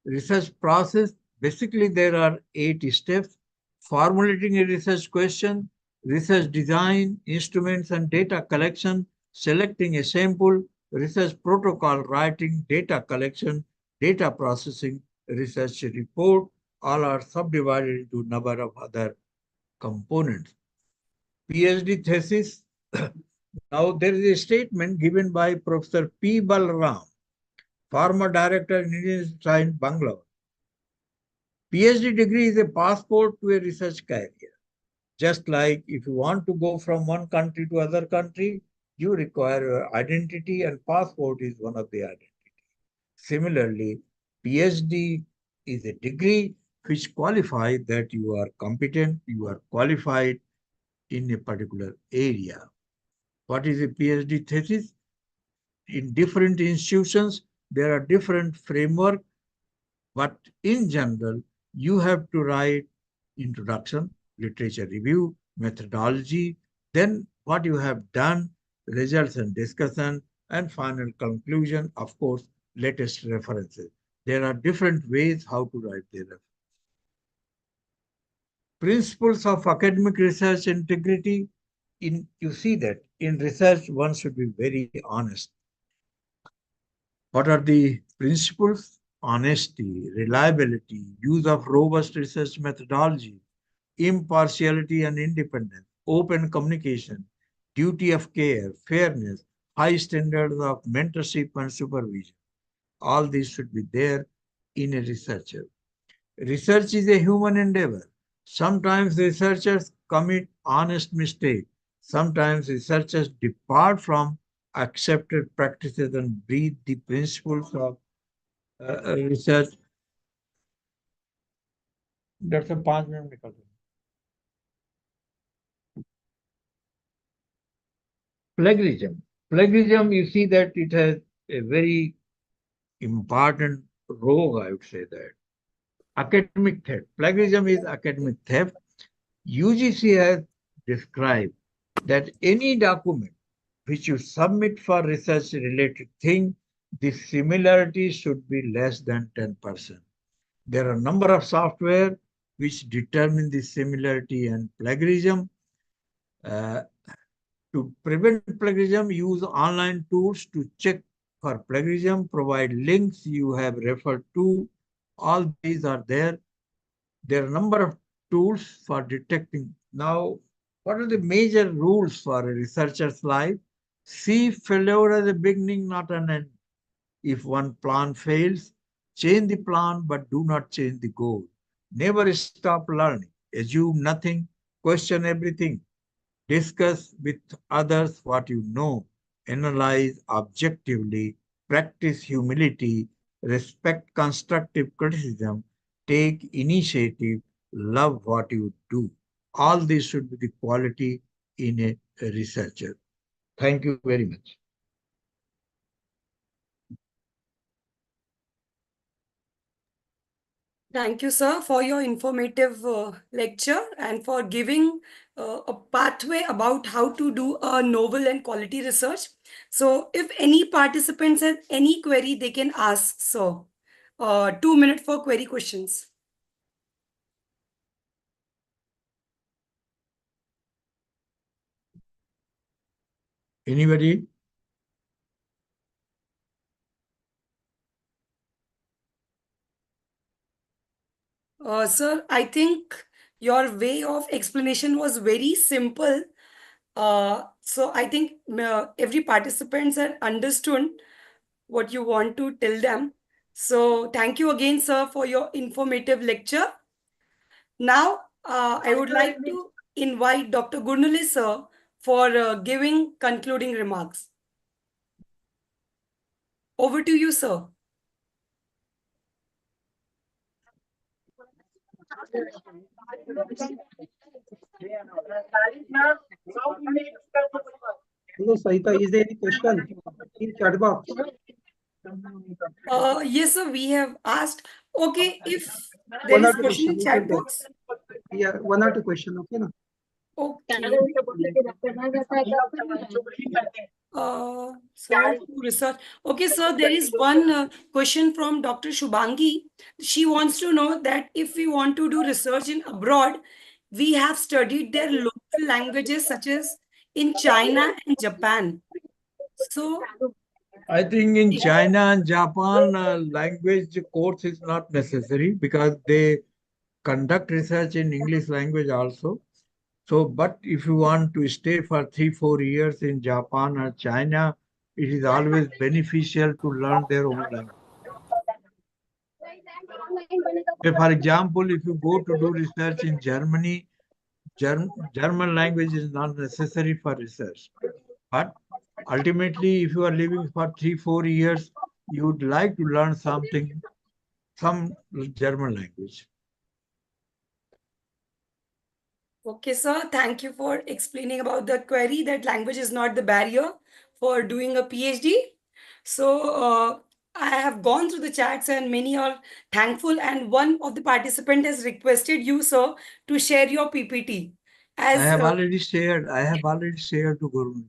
research process, basically there are 8 steps: formulating a research question, research design, instruments and data collection, selecting a sample, research protocol writing, data collection, data processing, research report, all are subdivided into a number of other components. PhD thesis. Now there is a statement given by Professor P. Balram, former director in Indian Institute in Bangalore. PhD degree is a passport to a research career. Just like if you want to go from one country to other country, you require your identity and passport is one of the identity. Similarly, PhD is a degree which qualifies that you are competent, you are qualified in a particular area. What is a PhD thesis? In different institutions, there are different frameworks, but in general, you have to write introduction, literature review, methodology, then what you have done, results and discussion, and final conclusion, of course, latest references. There are different ways how to write the reference. Principles of academic research integrity. You see that in research, one should be very honest. What are the principles? Honesty, reliability, use of robust research methodology, impartiality and independence, open communication, duty of care, fairness, high standards of mentorship and supervision. All these should be there in a researcher. Research is a human endeavor. Sometimes researchers commit honest mistakes. Sometimes researchers depart from accepted practices and breathe the principles of research. That's a 5 minute. Plagiarism. Plagiarism, you see that it has a very important role, I would say that. Academic theft. Plagiarism is academic theft. UGC has described that any document which you submit for research related thing, the similarity should be less than 10%. There are a number of software which determine the similarity and plagiarism. To prevent plagiarism, use online tools to check for plagiarism, provide links you have referred to. All these are there. There are a number of tools for detecting. Now, what are the major rules for a researcher's life? See failure as a beginning, not an end. If one plan fails, change the plan, but do not change the goal. Never stop learning. Assume nothing. Question everything. Discuss with others what you know. Analyze objectively. Practice humility. Respect constructive criticism. Take initiative. Love what you do. All this should be the quality in a researcher. Thank you very much. Thank you, sir, for your informative lecture and for giving a pathway about how to do a novel and quality research. So if any participants have any query, they can ask, sir. 2 minutes for query questions. Anybody? Sir, I think your way of explanation was very simple. So I think every participant has understood what you want to tell them. So thank you again, sir, for your informative lecture. Now, I would like to invite Dr. Gurnule, sir, for giving concluding remarks. Over to you, sir. Hello, Saita. Is there any question in chat box? Yes, sir. We have asked. Okay, if there is question in chat box. Yeah, 1 or 2 question. Okay, na? Okay. Sir, to research. Okay, sir, there is one question from Dr. Shubhangi. She wants to know that if we want to do research in abroad, we have studied their local languages such as in China and Japan. So, I think in China and Japan, language course is not necessary because they conduct research in English language also. So, but if you want to stay for 3-4 years in Japan or China, it is always beneficial to learn their own language. For example, if you go to do research in Germany, German language is not necessary for research. But ultimately, if you are living for 3-4 years, you would like to learn something, some German language. okay, sir. Thank you for explaining about the query that language is not the barrier for doing a PhD. So, I have gone through the chats and many are thankful. And one of the participant has requested you, sir, to share your PPT. I As have already shared. I have already shared to Guru.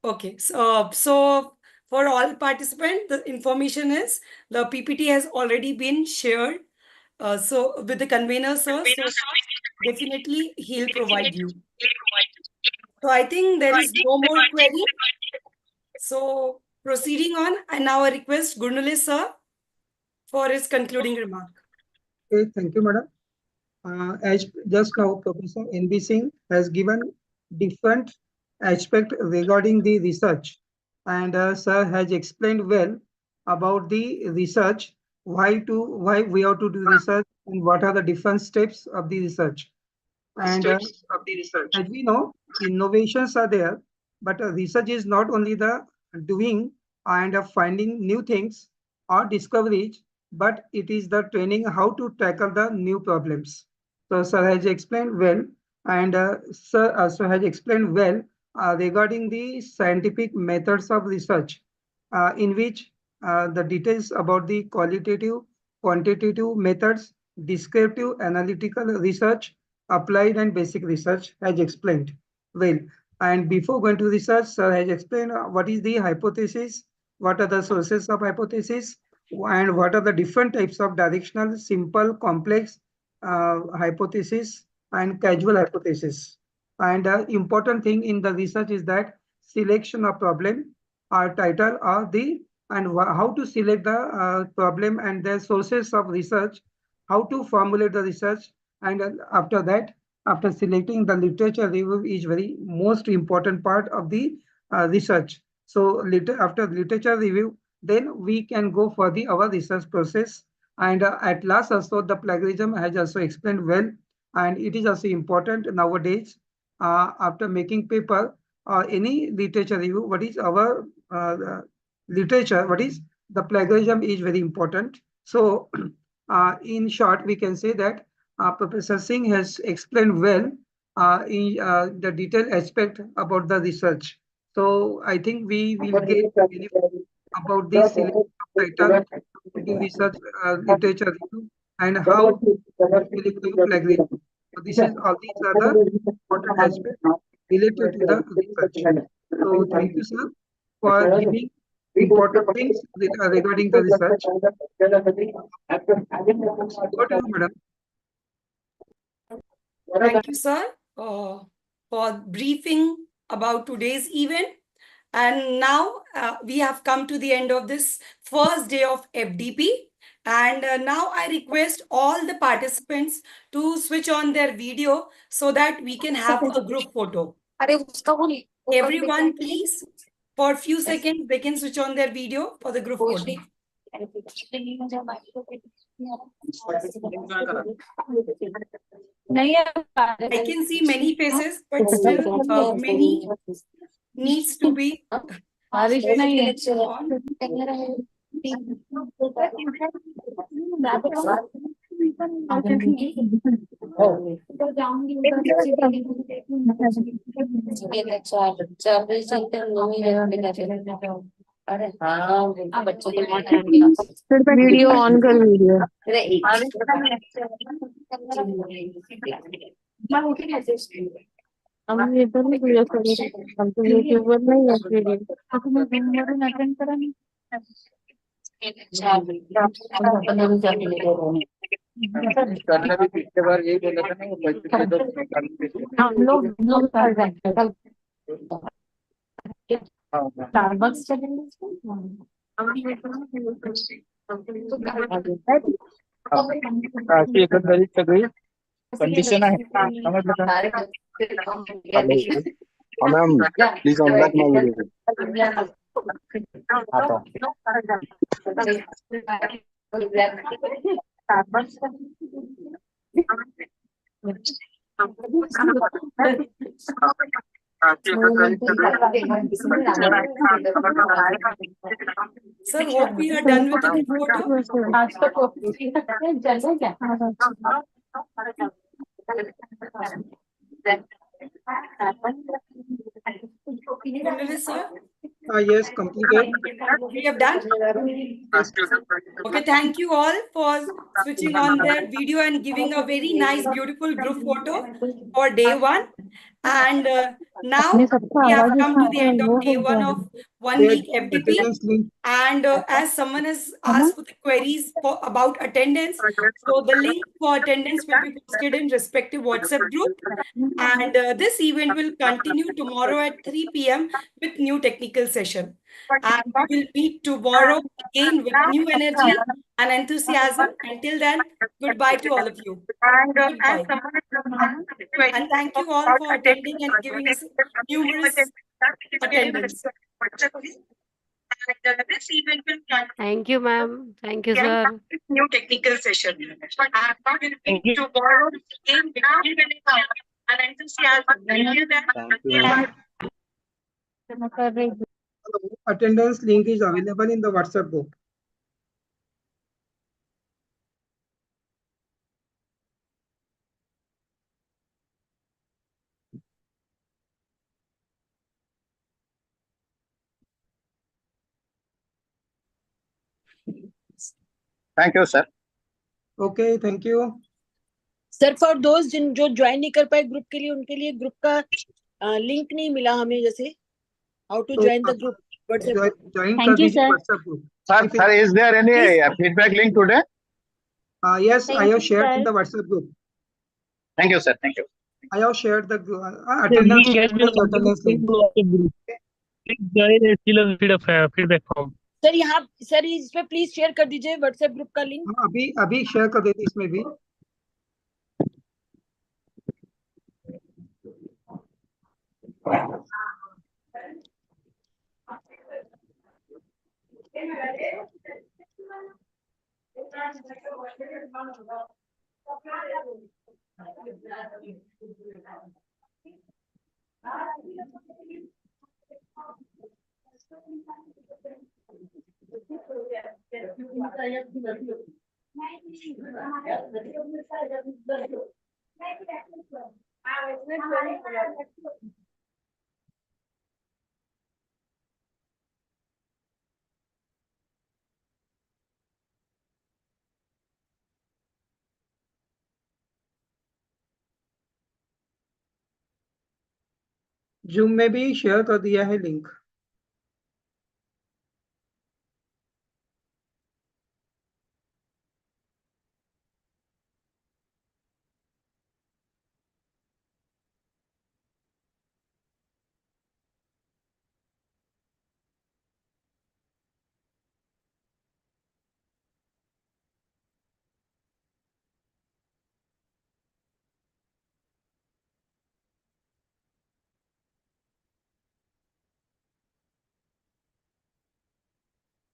okay, so for all participants, the information is the PPT has already been shared. So with the convener, sir, so definitely he'll provide you. So I think there is no more query. So proceeding on, I now request Gurnule sir for his concluding remark. Okay, thank you, madam. As just now, Professor N.B. Singh has given different aspect regarding the research, and sir has explained well about the research, why we have to do research, and what are the different steps of the research. And as we know, innovations are there, but research is not only the doing and finding new things or discoveries, but it is the training how to tackle the new problems. So sir has explained well, and sir also has explained well regarding the scientific methods of research, in which the details about the qualitative, quantitative methods, descriptive, analytical research, applied and basic research has explained well. And before going to research, sir has explained what is the hypothesis, what are the sources of hypothesis, and what are the different types of directional, simple, complex hypothesis and casual hypothesis. And important thing in the research is that selection of problem, our title or the and how to select the problem and the sources of research, how to formulate the research, and after that, after selecting the literature review is very most important part of the research. So after literature review, then we can go for the our research process. And at last also the plagiarism has also explained well, and it is also important nowadays after making paper or any literature review, what is our literature, what is the plagiarism is very important. So in short, we can say that Professor Singh has explained well in the detailed aspect about the research. So I think we will get about the selection of title, the research literature review, and how to select the plagiarism. So this is all these are the important aspects related to the research. So thank you, sir, for giving important things regarding the research. What do you, madam? Thank you, sir, for briefing about today's event. And now we have come to the end of this first day of FDP. And now I request all the participants to switch on their video so that we can have a group photo. Everyone, please, for a few seconds, they can switch on their video for the group photo. I can see many faces, but still many needs to be on. अरे हाँ बच्चों को video on कर video हम ये तो नहीं video करेंगे हम तो यूट्यूबर नहीं है वीडियो तो मैं वीडियो अटेंड करा नहीं करना भी पिछले बार यही बोला था ना हम लोग कर रहे हैं कल स्टारबक्स चलेंगे एकंदरीत सगळी कंडिशन आहे समजलं का ma'am please unlock my video Sir, hope we are done with the photo. Sir? Yes, completed. We have done? Okay, thank you all for switching on their video and giving a very nice, beautiful group photo for day one. And now we have come to the end of day one of 1 week FDP. And as someone has asked for the queries about attendance, so the link for attendance will be posted in respective WhatsApp group. And this event will continue tomorrow at 3 p.m. with new technical session. And we will meet tomorrow again with new energy and enthusiasm. Until then, goodbye to all of you. Goodbye. And thank you all for attending and giving us numerous attendance. Thank you, ma'am. Thank you, sir. New technical session. Tomorrow again with new energy and enthusiasm. Until then, Attendance link is available in the WhatsApp group. Thank you, sir. Okay, thank you. Sir for those जो join नहीं कर पाए group के लिए, उनके लिए group का link नहीं मिला हमें, जैसे how to join the group Join कर दीजिए WhatsApp group. Sir, is there any feedback link today? Yes, I have shared in the WhatsApp group. Thank you, sir. Thank you. I have shared the attendance link. feedback form. Sir यहाँ sir इस पे please share कर दीजिए WhatsApp group का link. अभी share कर देते इसमें भी. जूम में भी शेयर कर दिया है लिंक.